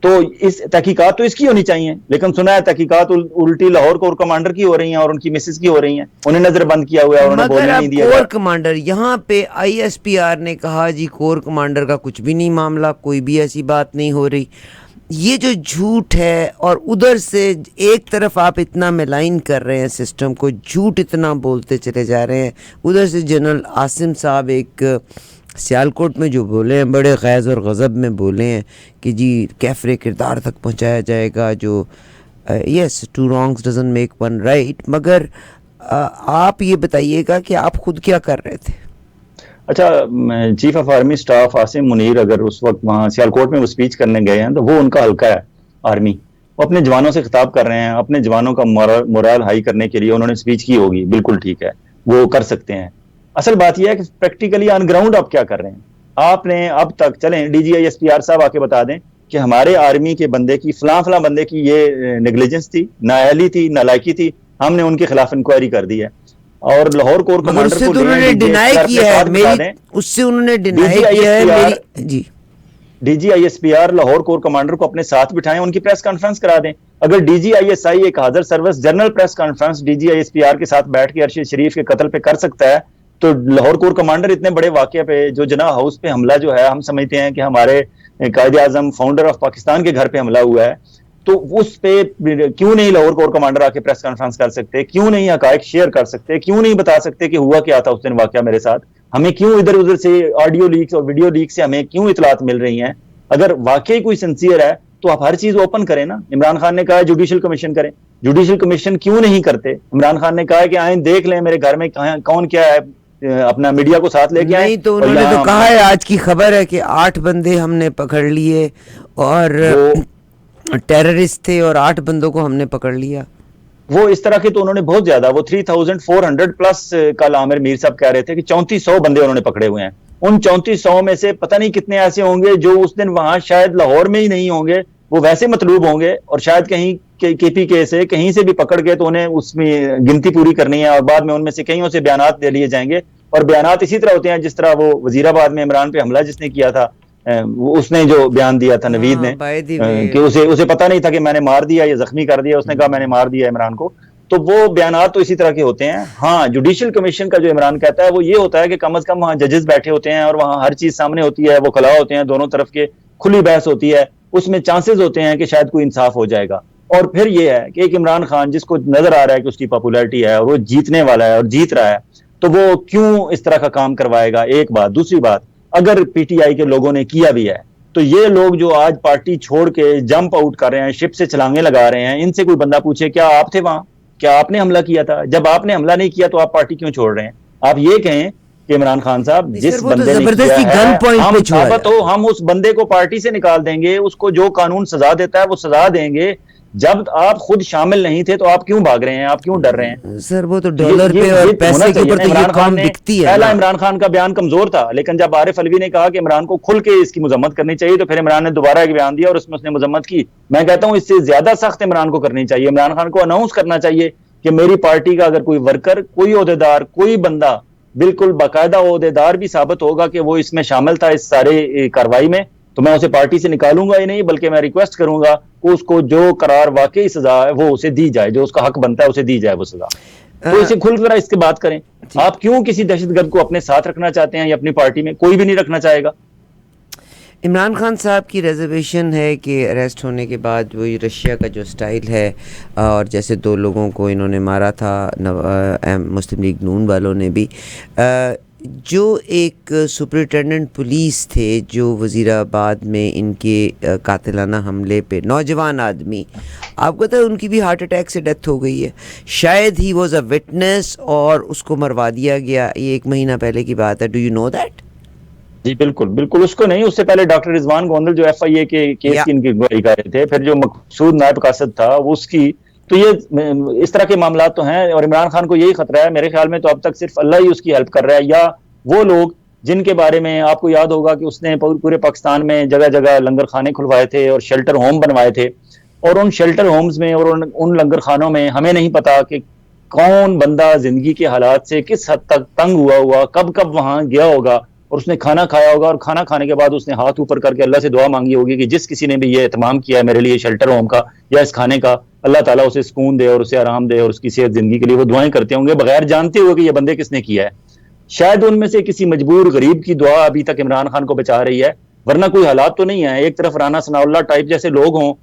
B: تو اس تحقیقات تو اس کی ہونی چاہیے. لیکن سنا ہے تحقیقات الٹی لاہور کور کمانڈر کی ہو رہی ہیں اور ان کی مسز کی ہو رہی ہیں, انہیں نظر بند کیا ہوا ہے, انہیں بولنے نہیں دیا.
A: کور کمانڈر یہاں پہ ISPR نے کہا جی کور کمانڈر کا کچھ بھی نہیں معاملہ, کوئی بھی ایسی بات نہیں ہو رہی. یہ جو جھوٹ ہے, اور ادھر سے ایک طرف آپ اتنا ملائن کر رہے ہیں سسٹم کو, جھوٹ اتنا بولتے چلے جا رہے ہیں, ادھر سے جنرل عاصم صاحب ایک سیالکوٹ میں جو بولے ہیں, بڑے غیظ اور غضب میں بولے ہیں کہ جی کیفر کردار تک پہنچایا جائے گا, جو یس 2 wrongs doesn't make 1 right. مگر آپ یہ بتائیے گا کہ آپ خود کیا کر رہے تھے؟
B: اچھا, chief of army staff Asim Munir اگر اس وقت وہاں سیالکوٹ میں وہ سپیچ کرنے گئے ہیں تو وہ ان کا حلقہ ہے آرمی, وہ اپنے جوانوں سے خطاب کر رہے ہیں, اپنے جوانوں کا مورال ہائی کرنے کے لیے انہوں نے سپیچ کی ہوگی, بالکل ٹھیک ہے, وہ کر سکتے ہیں. اصل بات یہ ہے کہ پریکٹیکلی آن گراؤنڈ آپ کیا کر رہے ہیں. آپ نے اب تک, چلیں DGISPR صاحب آ کے بتا دیں کہ ہمارے آرمی کے بندے کی, فلاں فلاں بندے کی یہ نیگلیجنس تھی, نااہلی تھی, نالائکی تھی, ہم نے ان کے خلاف انکوائری کر دی ہے. اور لاہور کور کمانڈر کو
A: انہوں نے ڈینائی کیا ہے, اس سے انہوں نے ڈینائی کیا ہے. جی
B: DGISPR لاہور کور کمانڈر کو اپنے ساتھ بٹھائیں, ان کی پریس کانفرنس کرا دیں. اگر DGISI ایک حاضر service general press conference DGISPR کے ساتھ بیٹھ کے ارشد شریف کے قتل پہ کر سکتا ہے, تو لاہور کور کمانڈر اتنے بڑے واقعے پہ, جو جناح ہاؤس پہ حملہ جو ہے, ہم سمجھتے ہیں کہ ہمارے قائد اعظم فاؤنڈر آف پاکستان کے گھر پہ حملہ ہوا ہے, تو اس پہ کیوں نہیں لاہور کور کمانڈر آ کے پریس کانفرنس کر سکتے, کیوں نہیں حقائق شیئر کر سکتے, کیوں نہیں بتا سکتے کہ ہوا کیا تھا اس دن واقعہ میرے ساتھ. ہمیں کیوں ادھر ادھر سے آڈیو لیکس اور ویڈیو لیک سے ہمیں کیوں اطلاعات مل رہی ہیں؟ اگر واقعی کوئی سنسیئر ہے تو آپ ہر چیز اوپن کریں نا. عمران خان نے کہا ہے جوڈیشل کمیشن کریں, جوڈیشل کمیشن کیوں نہیں کرتے؟ عمران خان نے کہا ہے کہ آئیں دیکھ لیں میرے گھر میں کون کیا ہے, اپنا میڈیا کو ساتھ لے کے آئیں.
A: نہیں تو انہوں نے تو کہا ہے, آج کی خبر ہے کہ 8 بندے ہم نے پکڑ لیے, اور ٹیررسٹ تھے, اور 8 بندوں کو ہم نے پکڑ لیا.
B: وہ اس طرح کے تو انہوں نے بہت زیادہ, وہ 3400 پلس, کل عامر میر صاحب کہہ رہے تھے کہ 3400 بندے انہوں نے پکڑے ہوئے ہیں. ان 3400 میں سے پتہ نہیں کتنے ایسے ہوں گے جو اس دن وہاں شاید لاہور میں ہی نہیں ہوں گے, وہ ویسے مطلوب ہوں گے, اور شاید کہیں KPK سے کہیں سے بھی پکڑ گئے تو انہیں اس میں گنتی پوری کرنی ہے, اور بعد میں ان میں سے کئیوں سے بیانات دے لیے جائیں گے. اور بیانات اسی طرح ہوتے ہیں جس طرح وہ وزیر آباد میں عمران پہ حملہ جس نے کیا تھا, اس نے جو بیان دیا تھا نوید نے کہ اسے پتہ نہیں تھا کہ میں نے مار دیا یا زخمی کر دیا, اس نے کہا میں نے مار دیا عمران کو. تو وہ بیانات تو اسی طرح کے ہوتے ہیں. ہاں, جوڈیشل کمیشن کا جو عمران کہتا ہے وہ یہ ہوتا ہے کہ کم از کم وہاں ججز بیٹھے ہوتے ہیں اور وہاں ہر چیز سامنے ہوتی ہے, وہ کھلا ہوتے ہیں, دونوں طرف کے کھلی بحث ہوتی ہے, اس میں چانسز ہوتے ہیں کہ شاید کوئی انصاف ہو جائے گا. اور پھر یہ ہے کہ ایک عمران خان جس کو نظر آ رہا ہے کہ اس کی پاپولیرٹی ہے اور وہ جیتنے والا ہے اور جیت رہا ہے, تو وہ کیوں اس طرح کا کام کروائے گا؟ ایک بات. دوسری بات, اگر PTI کے لوگوں نے کیا بھی ہے تو یہ لوگ جو آج پارٹی چھوڑ کے جمپ آؤٹ کر رہے ہیں, شپ سے چھلانگیں لگا رہے ہیں, ان سے کوئی بندہ پوچھے کیا آپ تھے وہاں, کیا آپ نے حملہ کیا تھا؟ جب آپ نے حملہ نہیں کیا تو آپ پارٹی کیوں چھوڑ رہے ہیں؟ آپ یہ کہیں کہ عمران خان صاحب جس بندے نے کیا ہے ہم اس بندے کو پارٹی سے نکال دیں گے, اس کو جو قانون سزا دیتا ہے وہ سزا دیں گے. جب آپ خود شامل نہیں تھے تو آپ کیوں بھاگ رہے ہیں, آپ کیوں ڈر رہے ہیں؟
A: سر وہ تو ڈالر پہ اور پیسے کے اوپر تو یہ قوم بکتی ہے.
B: پہلا عمران خان کا بیان کمزور تھا, لیکن جب عارف علوی نے کہا کہ عمران کو کھل کے اس کی مذمت کرنی چاہیے تو پھر عمران نے دوبارہ ایک بیان دیا اور اس نے مذمت کی. میں کہتا ہوں اس سے زیادہ سخت عمران کو کرنی چاہیے. عمران خان کو اناؤنس کرنا چاہیے کہ میری پارٹی کا اگر کوئی ورکر, کوئی عہدیدار, کوئی بندہ بالکل باقاعدہ عہدیدار بھی ثابت ہوگا کہ وہ اس میں شامل تھا اس سارے کاروائی میں, تو میں اسے پارٹی سے نکالوں گا ہی نہیں, بلکہ میں ریکویسٹ کروں گا کہ اس کو جو قرار واقعی سزا ہے وہ اسے دی جائے, جو اس کا حق بنتا ہے اسے دی جائے وہ سزا. تو اسے کھل کر اس کی بات کریں. آپ کیوں کسی دہشت گرد کو اپنے ساتھ رکھنا چاہتے ہیں یا اپنی پارٹی میں؟ کوئی بھی نہیں رکھنا چاہے گا.
A: عمران خان صاحب کی ریزرویشن ہے کہ اریسٹ ہونے کے بعد وہی رشیا کا جو سٹائل ہے, اور جیسے 2 لوگوں کو انہوں نے مارا تھا مسلم لیگ نون والوں نے بھی, جو ایک سپرنٹینڈنٹ پولیس تھے جو وزیر آباد میں ان کے قاتلانہ حملے پہ, نوجوان آدمی, آپ کو پتہ ہے ان کی بھی ہارٹ اٹیک سے ڈیتھ ہو گئی ہے. شاید ہی واز اے وٹنس اور اس کو مروا دیا گیا. یہ 1 مہینہ پہلے کی بات ہے. Do you know that?
B: جی بالکل بالکل, اس کو نہیں, اس سے پہلے ڈاکٹر رضوان گوندل جو ایف آئی اے کے کیس کی ان کی گواہی کر رہے تھے, پھر جو مقصود نائب قاصد تھا وہ اس کی. تو یہ اس طرح کے معاملات تو ہیں, اور عمران خان کو یہی خطرہ ہے میرے خیال میں. تو اب تک صرف اللہ ہی اس کی ہیلپ کر رہا ہے, یا وہ لوگ جن کے بارے میں آپ کو یاد ہوگا کہ اس نے پورے پاکستان میں جگہ جگہ لنگر خانے کھلوائے تھے اور شیلٹر ہوم بنوائے تھے, اور ان شیلٹر ہومز میں اور ان لنگر خانوں میں ہمیں نہیں پتا کہ کون بندہ زندگی کے حالات سے کس حد تک تنگ ہوا, کب کب وہاں گیا ہوگا اور اس نے کھانا کھایا ہوگا, اور کھانا کھانے کے بعد اس نے ہاتھ اوپر کر کے اللہ سے دعا مانگی ہوگی کہ جس کسی نے بھی یہ اہتمام کیا ہے میرے لیے شیلٹر ہوم کا یا اس کھانے کا, اللہ تعالیٰ اسے سکون دے اور اسے آرام دے اور اس کی صحت زندگی کے لیے وہ دعائیں کرتے ہوں گے بغیر جانتے ہوئے کہ یہ بندے کس نے کیا ہے. شاید ان میں سے کسی مجبور غریب کی دعا ابھی تک عمران خان کو بچا رہی ہے, ورنہ کوئی حالات تو نہیں ہے. ایک طرف رانا ثناء اللہ ٹائپ جیسے لوگ ہوں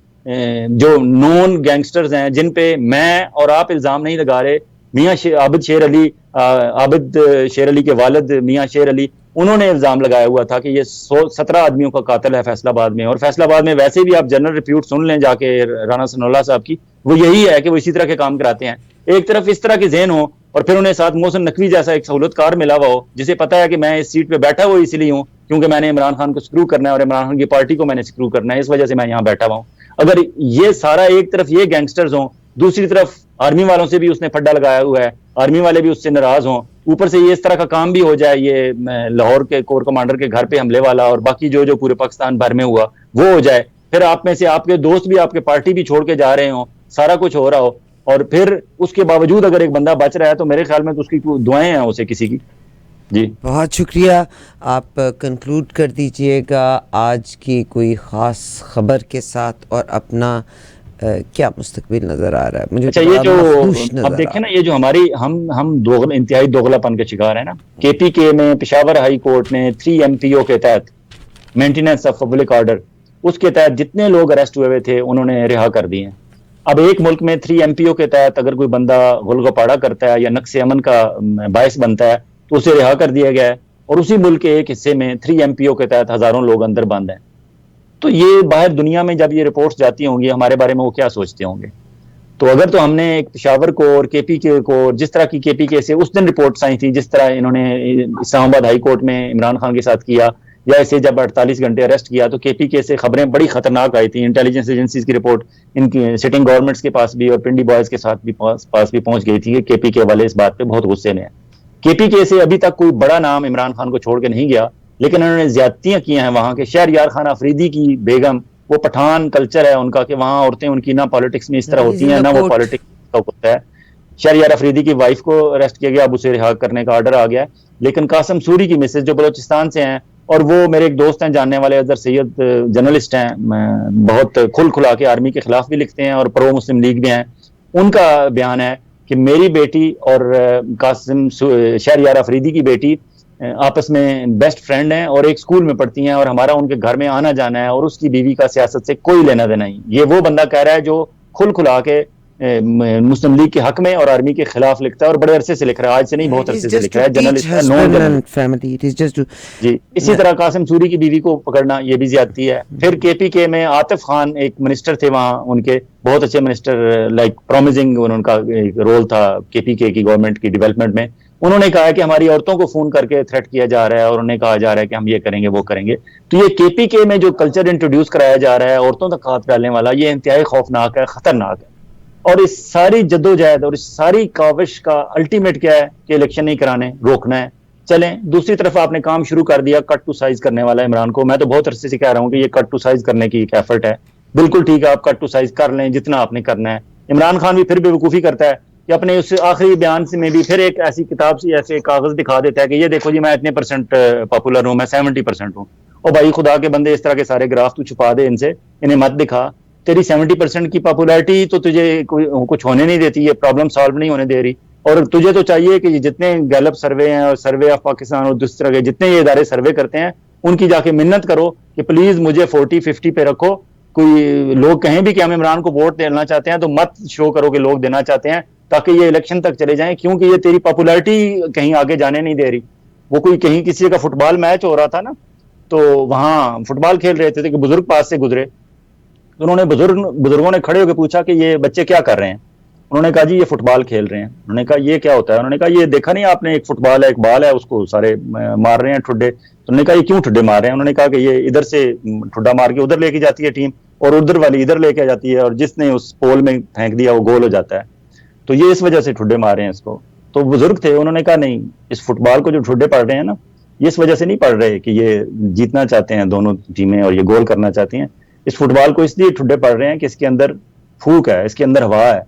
B: جو نون گینگسٹرز ہیں, جن پہ میں اور آپ الزام نہیں لگا رہے, میاں عابد شیر علی کے والد میاں شیر علی, انہوں نے الزام لگایا ہوا تھا کہ یہ 17 آدمیوں کا قاتل ہے فیصل آباد میں. اور فیصل آباد میں ویسے بھی آپ جنرل ریپیوٹ سن لیں جا کے رانا ثناء اللہ صاحب کی, وہ یہی ہے کہ وہ اسی طرح کے کام کراتے ہیں. ایک طرف اس طرح کے ذہن ہو اور پھر انہیں ساتھ محسن نقوی جیسا ایک سہولت کار ملا ہوا ہو جسے پتا ہے کہ میں اس سیٹ پہ بیٹھا ہوا اس لیے ہوں کیونکہ میں نے عمران خان کو سکرو کرنا ہے اور عمران خان کی پارٹی کو میں نے سکرو کرنا ہے, اس وجہ سے میں یہاں بیٹھا ہوا ہوں. اگر یہ سارا ایک طرف یہ گینگسٹرز ہوں, دوسری طرف آرمی والوں سے بھی اس نے پھڈا لگایا ہوا ہے, آرمی والے بھی اس سے ناراض ہوں, اوپر سے یہ اس طرح کا کام بھی ہو جائے, یہ لاہور کے کور کمانڈر کے گھر پہ حملے والا اور باقی جو پورے پاکستان بھر میں ہوا وہ ہو جائے, پھر آپ میں سے آپ کے دوست بھی آپ کے پارٹی بھی چھوڑ کے جا رہے ہوں, سارا کچھ ہو رہا ہو, اور پھر اس کے باوجود اگر ایک بندہ بچ رہا ہے تو میرے خیال میں تو اس کی دعائیں ہیں اسے کسی کی. جی
A: بہت شکریہ. آپ کنکلوڈ کر دیجئے گا آج کی کوئی خاص خبر کے ساتھ, اور اپنا کیا مستقبل نظر آ رہا ہے مجھے.
B: اچھا, یہ جو اب دیکھیں نا, یہ جو ہماری ہم انتہائی دوغلا پن کے شکار ہیں نا. کے پی کے میں پشاور ہائی کورٹ نے 3 MPO کے تحت مینٹیننس آف پبلک آرڈر, اس کے تحت جتنے لوگ اریسٹ ہوئے تھے انہوں نے رہا کر دیے ہیں. اب ایک ملک میں 3 MPO کے تحت اگر کوئی بندہ غل غپاڑا کرتا ہے یا نقص امن کا باعث بنتا ہے تو اسے رہا کر دیا گیا ہے, اور اسی ملک کے ایک حصے میں 3 MPO کے تحت ہزاروں لوگ اندر بند ہیں. تو یہ باہر دنیا میں جب یہ رپورٹس جاتی ہوں گی ہمارے بارے میں وہ کیا سوچتے ہوں گے؟ تو اگر تو ہم نے ایک پشاور کو اور کے پی کے کو, جس طرح کی کے پی کے سے اس دن رپورٹس آئی تھی جس طرح انہوں نے اسلام آباد ہائی کورٹ میں عمران خان کے ساتھ کیا, یا اسے جب 48 گھنٹے اریسٹ کیا, تو کے پی کے سے خبریں بڑی خطرناک آئی تھیں. انٹیلیجنس ایجنسیز کی رپورٹ ان کی سٹنگ گورنمنٹس کے پاس بھی اور پنڈی بوائز کے ساتھ بھی پاس بھی پہنچ گئی تھی کہ کے پی کے والے اس بات پہ بہت غصے میں ہیں. کے پی کے سے ابھی تک کوئی بڑا نام عمران خان کو چھوڑ کے نہیں گیا, لیکن انہوں نے زیادتیاں کی ہیں وہاں کے. شہریار خان افریدی کی بیگم, وہ پٹھان کلچر ہے ان کا کہ وہاں عورتیں ان کی نہ پالیٹکس میں اس طرح ہوتی ہیں نہ وہ پالیٹکس کا ہوتا ہے. شہریار افریدی کی وائف کو اریسٹ کیا گیا, اب اسے رہا کرنے کا آرڈر آ گیا. لیکن قاسم سوری کی مسز جو بلوچستان سے ہیں, اور وہ میرے ایک دوست ہیں جاننے والے اظہر سید, جرنلسٹ ہیں, بہت کھل کھلا کے آرمی کے خلاف بھی لکھتے ہیں اور پرو مسلم لیگ بھی ہیں, ان کا بیان ہے کہ میری بیٹی اور قاسم شہریار افریدی کی بیٹی آپس میں بیسٹ فرینڈ ہیں اور ایک سکول میں پڑھتی ہیں, اور ہمارا ان کے گھر میں آنا جانا ہے, اور اس کی بیوی کا سیاست سے کوئی لینا دینا نہیں. یہ وہ بندہ کہہ رہا ہے جو کھل کھلا کے مسلم لیگ کے حق میں اور آرمی کے خلاف لکھتا ہے, اور بڑے عرصے سے لکھ رہا ہے, آج سے نہیں بہت عرصے سے لکھ رہا ہے, جرنلسٹ ہے. جی اسی طرح قاسم سوری کی بیوی کو پکڑنا یہ بھی زیادتی ہے. پھر کے پی کے میں عاطف خان ایک منسٹر تھے وہاں, ان کے بہت اچھے منسٹر, لائک پرومزنگ ان کا ایک رول تھا کے پی کے کی گورنمنٹ کی ڈیولپمنٹ میں, انہوں نے کہا ہے کہ ہماری عورتوں کو فون کر کے تھریٹ کیا جا رہا ہے اور انہیں کہا جا رہا ہے کہ ہم یہ کریں گے وہ کریں گے. تو یہ KPK میں جو کلچر انٹروڈیوس کرایا جا رہا ہے عورتوں تک ہاتھ ڈالنے والا, یہ انتہائی خوفناک ہے, خطرناک ہے. اور اس ساری جدوجہد اور اس ساری کاوش کا الٹیمیٹ کیا ہے کہ الیکشن نہیں کرانے, روکنا ہے. چلیں دوسری طرف آپ نے کام شروع کر دیا کٹ ٹو سائز کرنے والا عمران کو. میں تو بہت عرصے سے کہہ رہا ہوں کہ یہ کٹ ٹو سائز کرنے کی ایک ایفرٹ ہے. بالکل ٹھیک ہے, آپ کٹ ٹو سائز کر لیں جتنا آپ نے کرنا ہے. عمران خان بھی پھر بے وقوفی کرتا ہے کہ اپنے اس آخری بیان سے میں بھی پھر ایک ایسی کتاب سے ایسے کاغذ دکھا دیتا ہے کہ یہ دیکھو جی میں اتنے % پاپولر ہوں, میں 70% ہوں. اور بھائی خدا کے بندے اس طرح کے سارے گراف تو چھپا دے ان سے, انہیں مت دکھا. تیری 70% کی پاپولیرٹی تو تجھے کچھ ہونے نہیں دیتی, یہ پرابلم سالو نہیں ہونے دے رہی. اور تجھے تو چاہیے کہ جتنے گیلپ سروے ہیں اور سروے آف پاکستان اور دوسری طرح کے جتنے یہ ادارے سروے کرتے ہیں ان کی جا کے منت کرو کہ پلیز مجھے 40-50 پہ رکھو. کوئی لوگ کہیں بھی کہ ہم عمران کو ووٹ دینا چاہتے ہیں تو مت شو کرو کہ لوگ دینا چاہتے ہیں, تاکہ یہ الیکشن تک چلے جائیں, کیونکہ یہ تیری پاپولیرٹی کہیں آگے جانے نہیں دے رہی. وہ کوئی کہیں کسی کا فٹ بال میچ ہو رہا تھا نا, تو وہاں فٹ بال کھیل رہے تھے کہ بزرگ پاس سے گزرے, انہوں نے بزرگوں نے کھڑے ہو کے پوچھا کہ یہ بچے کیا کر رہے ہیں. انہوں نے کہا جی یہ فٹ بال کھیل رہے ہیں. انہوں نے کہا یہ کیا ہوتا ہے. انہوں نے کہا یہ دیکھا نہیں آپ نے, ایک فٹ بال ہے ایک بال ہے, اس کو سارے مار رہے ہیں ٹھڈے. تو انہوں نے کہا یہ کیوں ٹھڈے مار رہے ہیں. انہوں نے کہا کہ یہ ادھر سے ٹھڈا مار کے ادھر لے کے جاتی ہے ٹیم, اور ادھر والی ادھر لے کے جاتی ہے, اور جس نے اس پول میں پھینک دیا وہ گول ہو جاتا ہے. تو یہ اس وجہ سے ٹھڈے مار رہے ہیں اس کو. تو بزرگ تھے, انہوں نے کہا نہیں, اس فٹ بال کو جو ٹھڈے پڑ رہے ہیں نا, یہ اس وجہ سے نہیں پڑ رہے کہ یہ جیتنا چاہتے ہیں دونوں ٹیمیں اور یہ گول کرنا چاہتی ہیں. اس فٹ بال کو اس لیے ٹھڈے پڑ رہے ہیں کہ اس کے اندر پھونک ہے, اس کے اندر ہوا ہے.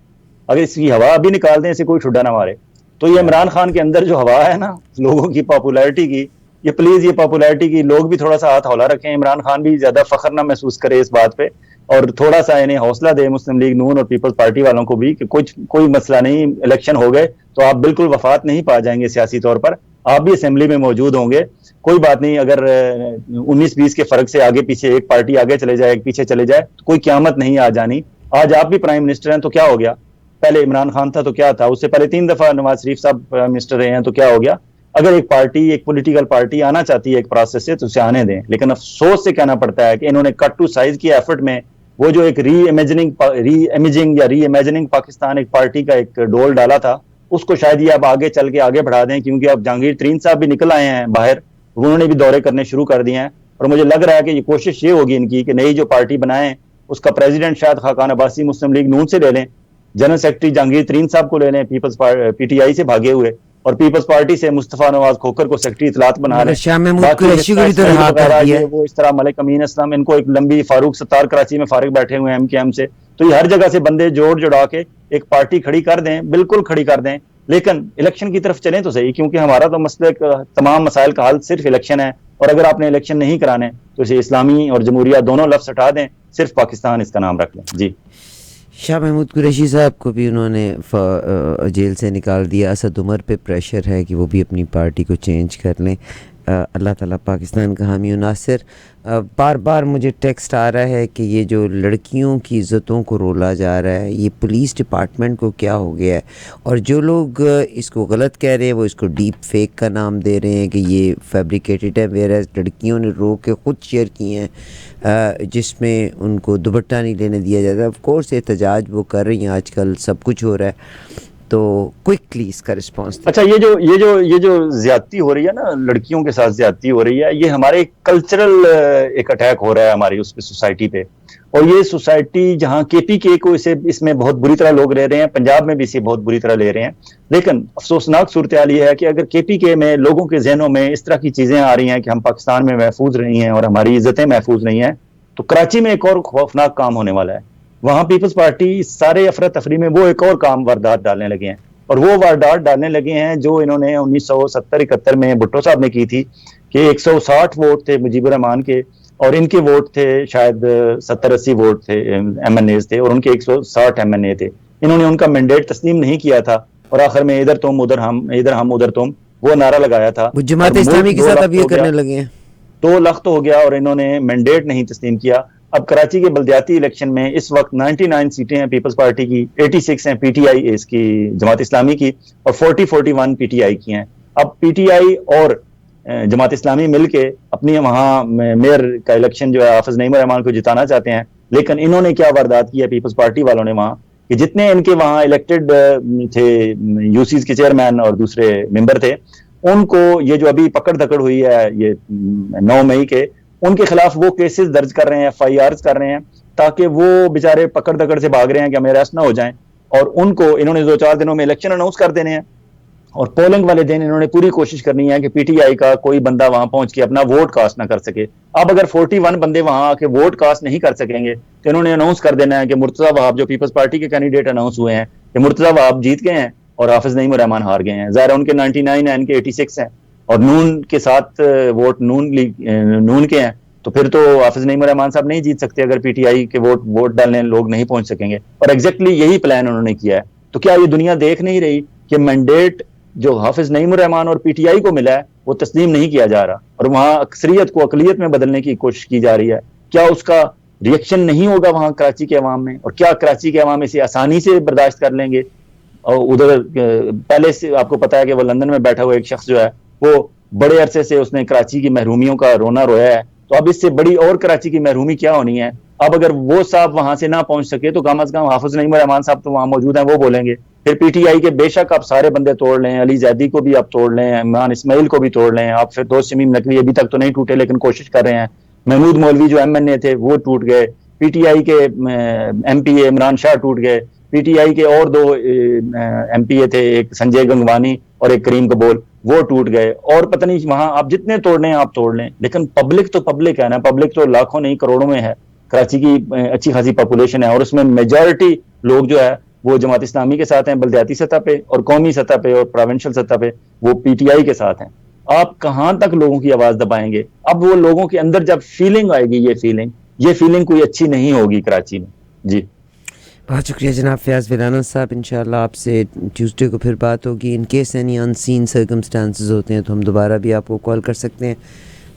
B: اگر اس کی ہوا ابھی نکال دیں, اسے کوئی ٹھڈا نہ مارے. تو یہ عمران خان کے اندر جو ہوا ہے نا لوگوں کی پاپولیرٹی کی, یہ پلیز یہ پاپولیرٹی کی لوگ بھی تھوڑا سا ہاتھ ہولا رکھیں. عمران خان بھی زیادہ فخر نہ محسوس کرے اس بات پہ, اور تھوڑا سا انہیں حوصلہ دے مسلم لیگ نون اور پیپلز پارٹی والوں کو بھی کہ کوئی مسئلہ نہیں, الیکشن ہو گئے تو آپ بالکل وفات نہیں پا جائیں گے سیاسی طور پر, آپ بھی اسمبلی میں موجود ہوں گے. کوئی بات نہیں, اگر 19-20 کے فرق سے آگے پیچھے ایک پارٹی آگے چلے جائے ایک پیچھے چلے جائے تو کوئی قیامت نہیں آ جانی. آج آپ بھی پرائم منسٹر ہیں تو کیا ہو گیا, پہلے عمران خان تھا تو کیا تھا, اس سے پہلے 3 دفعہ نواز شریف صاحب پرائم منسٹر رہے ہیں تو کیا ہو گیا. اگر ایک پارٹی ایک پولیٹیکل پارٹی آنا چاہتی ہے ایک پروسیس سے تو اسے آنے دیں. لیکن افسوس سے کہنا پڑتا ہے کہ انہوں نے کٹ ٹو سائز کی ایفرٹ میں وہ جو ایک ری امیجننگ پاکستان ایک پارٹی کا ایک ڈول ڈالا تھا, اس کو شاید یہ اب آگے چل کے آگے بڑھا دیں, کیونکہ اب جہانگیر ترین صاحب بھی نکل آئے ہیں باہر, انہوں نے بھی دورے کرنے شروع کر دیے ہیں. اور مجھے لگ رہا ہے کہ یہ کوشش یہ ہوگی ان کی کہ نئی جو پارٹی بنائیں اس کا پریزیڈنٹ شاید خاقان عباسی مسلم لیگ نون سے لے لیں, جنرل سیکرٹری جہانگیر ترین صاحب کو لے لیں پیپلز PTI سے بھاگے ہوئے, اور پیپلز پارٹی سے مصطفیٰ نواز کھوکر کو سیکرٹری اطلاعات بنا لیں.
A: شاہ محمود قریشی کو بھی تو رہا کر دیا ہے.
B: وہ اس طرح ملک امین اسلام, ان کو ایک لمبی, فاروق ستار کراچی میں فارغ بیٹھے ہوئے ہیں MKM سے. تو یہ ہر جگہ سے بندے جوڑا کے ایک پارٹی کھڑی کر دیں, بالکل کھڑی کر دیں, لیکن الیکشن کی طرف چلیں تو صحیح, کیونکہ ہمارا تو مسئلہ تمام مسائل کا حل صرف الیکشن ہے. اور اگر آپ نے الیکشن نہیں کرانے تو اسے اسلامی اور جمہوریہ دونوں لفظ ہٹا دیں, صرف پاکستان اس کا نام رکھ لیں. جی
A: شاہ محمود قریشی صاحب کو بھی انہوں نے جیل سے نکال دیا. اسد عمر پہ پریشر ہے کہ وہ بھی اپنی پارٹی کو چینج کر لیں. اللہ تعالیٰ پاکستان کا حامی و ناصر. بار بار مجھے ٹیکسٹ آ رہا ہے کہ یہ جو لڑکیوں کی عزتوں کو رولا جا رہا ہے, یہ پولیس ڈپارٹمنٹ کو کیا ہو گیا ہے, اور جو لوگ اس کو غلط کہہ رہے ہیں وہ اس کو ڈیپ فیک کا نام دے رہے ہیں کہ یہ فیبریکیٹڈ ہے, ویئرز لڑکیوں نے رو کے خود شیئر کیے ہیں جس میں ان کو دوپٹہ نہیں لینے دیا جاتا. آف کورس احتجاج وہ کر رہی ہیں, آج کل سب کچھ ہو رہا ہے, تو کوئکلی اس کا رسپانس.
B: اچھا, یہ جو زیادتی ہو رہی ہے نا, لڑکیوں کے ساتھ زیادتی ہو رہی ہے, یہ ہمارے کلچرل ایک اٹیک ہو رہا ہے ہماری اس پہ سوسائٹی پہ. اور یہ سوسائٹی جہاں KPK کو اس میں بہت بری طرح لوگ لے رہے ہیں, پنجاب میں بھی اسے بہت بری طرح لے رہے ہیں. لیکن افسوسناک صورتحال یہ ہے کہ اگر KPK میں لوگوں کے ذہنوں میں اس طرح کی چیزیں آ رہی ہیں کہ ہم پاکستان میں محفوظ نہیں ہیں اور ہماری عزتیں محفوظ نہیں ہیں, تو کراچی میں ایک اور خوفناک کام ہونے والا ہے. وہاں پیپلز پارٹی سارے افراتفری میں وہ ایک اور کام واردات ڈالنے لگے ہیں, اور وہ واردات ڈالنے لگے ہیں جو انہوں نے 1970-71 میں بھٹو صاحب نے کی تھی کہ 160 ووٹ تھے مجیب الرحمان کے, اور ان کے ووٹ تھے شاید 70-80 ووٹ تھے MNAs تھے, اور ان کے 160 MNA تھے. انہوں نے ان کا مینڈیٹ تسلیم نہیں کیا تھا, اور آخر میں ادھر تم ادھر ہم, ادھر ہم ادھر تم, وہ نعرہ لگایا تھا.
A: جماعت اسلامی کے ساتھ اب یہ کرنے لگے ہیں.
B: 2 لخت ہو گیا اور انہوں نے مینڈیٹ نہیں تسلیم کیا. اب کراچی کے بلدیاتی الیکشن میں اس وقت 99 سیٹیں ہیں پیپلز پارٹی کی, 86 ہیں PTI اس کی جماعت اسلامی کی, اور 41 PTI کی ہیں. اب PTI اور جماعت اسلامی مل کے اپنی وہاں میئر کا الیکشن جو ہے حافظ نعیم الرحمان کو جتانا چاہتے ہیں. لیکن انہوں نے کیا واردات کی ہے پیپلز پارٹی والوں نے وہاں کہ جتنے ان کے وہاں الیکٹڈ تھے یوسیز کے چیئرمین اور دوسرے ممبر تھے, ان کو یہ جو ابھی پکڑ دھکڑ ہوئی ہے یہ 9 مئی کے, ان کے خلاف وہ کیسز درج کر رہے ہیں, FIRs کر رہے ہیں, تاکہ وہ بیچارے پکڑ دکڑ سے بھاگ رہے ہیں کہ ہمیں اریسٹ نہ ہو جائیں. اور ان کو انہوں نے 2-4 دنوں میں الیکشن اناؤنس کر دینے ہیں, اور پولنگ والے دن انہوں نے پوری کوشش کرنی ہے کہ پی ٹی آئی کا کوئی بندہ وہاں پہنچ کے اپنا ووٹ کاسٹ نہ کر سکے. اب اگر 41 بندے وہاں آ کے ووٹ کاسٹ نہیں کر سکیں گے تو انہوں نے اناؤنس کر دینا ہے کہ مرتضیٰ وہاب جو پیپلز پارٹی کے کینڈیڈیٹ اناؤنس ہوئے ہیں کہ مرتضیٰ وہاب جیت گئے ہیں اور حافظ نعیم الرحمان ہار گئے ہیں. ظاہر ان کے 99 ہیں, ان کے 86 ہیں, اور نون کے ساتھ ووٹ نون کے ہیں, تو پھر تو حافظ نعیم الرحمان صاحب نہیں جیت سکتے اگر پی ٹی آئی کے ووٹ ڈالنے لوگ نہیں پہنچ سکیں گے. اور ایگزیکٹلی یہی پلان انہوں نے کیا ہے. تو کیا یہ دنیا دیکھ نہیں رہی کہ مینڈیٹ جو حافظ نعیم الرحمان اور پی ٹی آئی کو ملا ہے وہ تسلیم نہیں کیا جا رہا, اور وہاں اکثریت کو اقلیت میں بدلنے کی کوشش کی جا رہی ہے؟ کیا اس کا ریئیکشن نہیں ہوگا وہاں کراچی کے عوام میں؟ اور کیا کراچی کے عوام اسے آسانی سے برداشت کر لیں گے؟ اور ادھر پہلے سے آپ کو پتا ہے کہ وہ لندن میں بیٹھا ہوا ایک شخص جو ہے وہ بڑے عرصے سے اس نے کراچی کی محرومیوں کا رونا رویا ہے, تو اب اس سے بڑی اور کراچی کی محرومی کیا ہونی ہے؟ اب اگر وہ صاحب وہاں سے نہ پہنچ سکے تو کم از کم حافظ نعیم الرحمان صاحب تو وہاں موجود ہیں, وہ بولیں گے. پھر پی ٹی آئی کے بے شک آپ سارے بندے توڑ لیں, علی زیدی کو بھی آپ توڑ لیں, عمران اسماعیل کو بھی توڑ لیں, آپ پھر دوست شمیم نقوی ابھی تک تو نہیں ٹوٹے لیکن کوشش کر رہے ہیں, محمود مولوی جو MNA تھے وہ ٹوٹ گئے, پی ٹی آئی کے MPA عمران شاہ ٹوٹ گئے, پی ٹی آئی کے اور 2 MPA تھے, ایک سنجے گنگوانی اور ایک کریم قبول, وہ ٹوٹ گئے. اور پتہ نہیں وہاں آپ جتنے توڑنے ہیں آپ توڑ لیں, لیکن پبلک تو پبلک ہے نا, پبلک تو لاکھوں نہیں کروڑوں میں ہے. کراچی کی اچھی خاصی پاپولیشن ہے, اور اس میں میجورٹی لوگ جو ہے وہ جماعت اسلامی کے ساتھ ہیں بلدیاتی سطح پہ, اور قومی سطح پہ اور پروونشل سطح پہ وہ پی ٹی آئی کے ساتھ ہیں. آپ کہاں تک لوگوں کی آواز دبائیں گے؟ اب وہ لوگوں کے اندر جب فیلنگ آئے گی, یہ فیلنگ کوئی اچھی نہیں ہوگی کراچی میں. جی
A: بہت شکریہ جناب فیاض ویلانہ صاحب. انشاءاللہ آپ سے ٹیوزڈے کو پھر بات ہوگی. In case any unseen circumstances ہوتے ہیں تو ہم دوبارہ بھی آپ کو کال کر سکتے ہیں.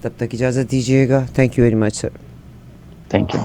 A: تب تک اجازت دیجیے گا. Thank you very much sir.
B: Thank you.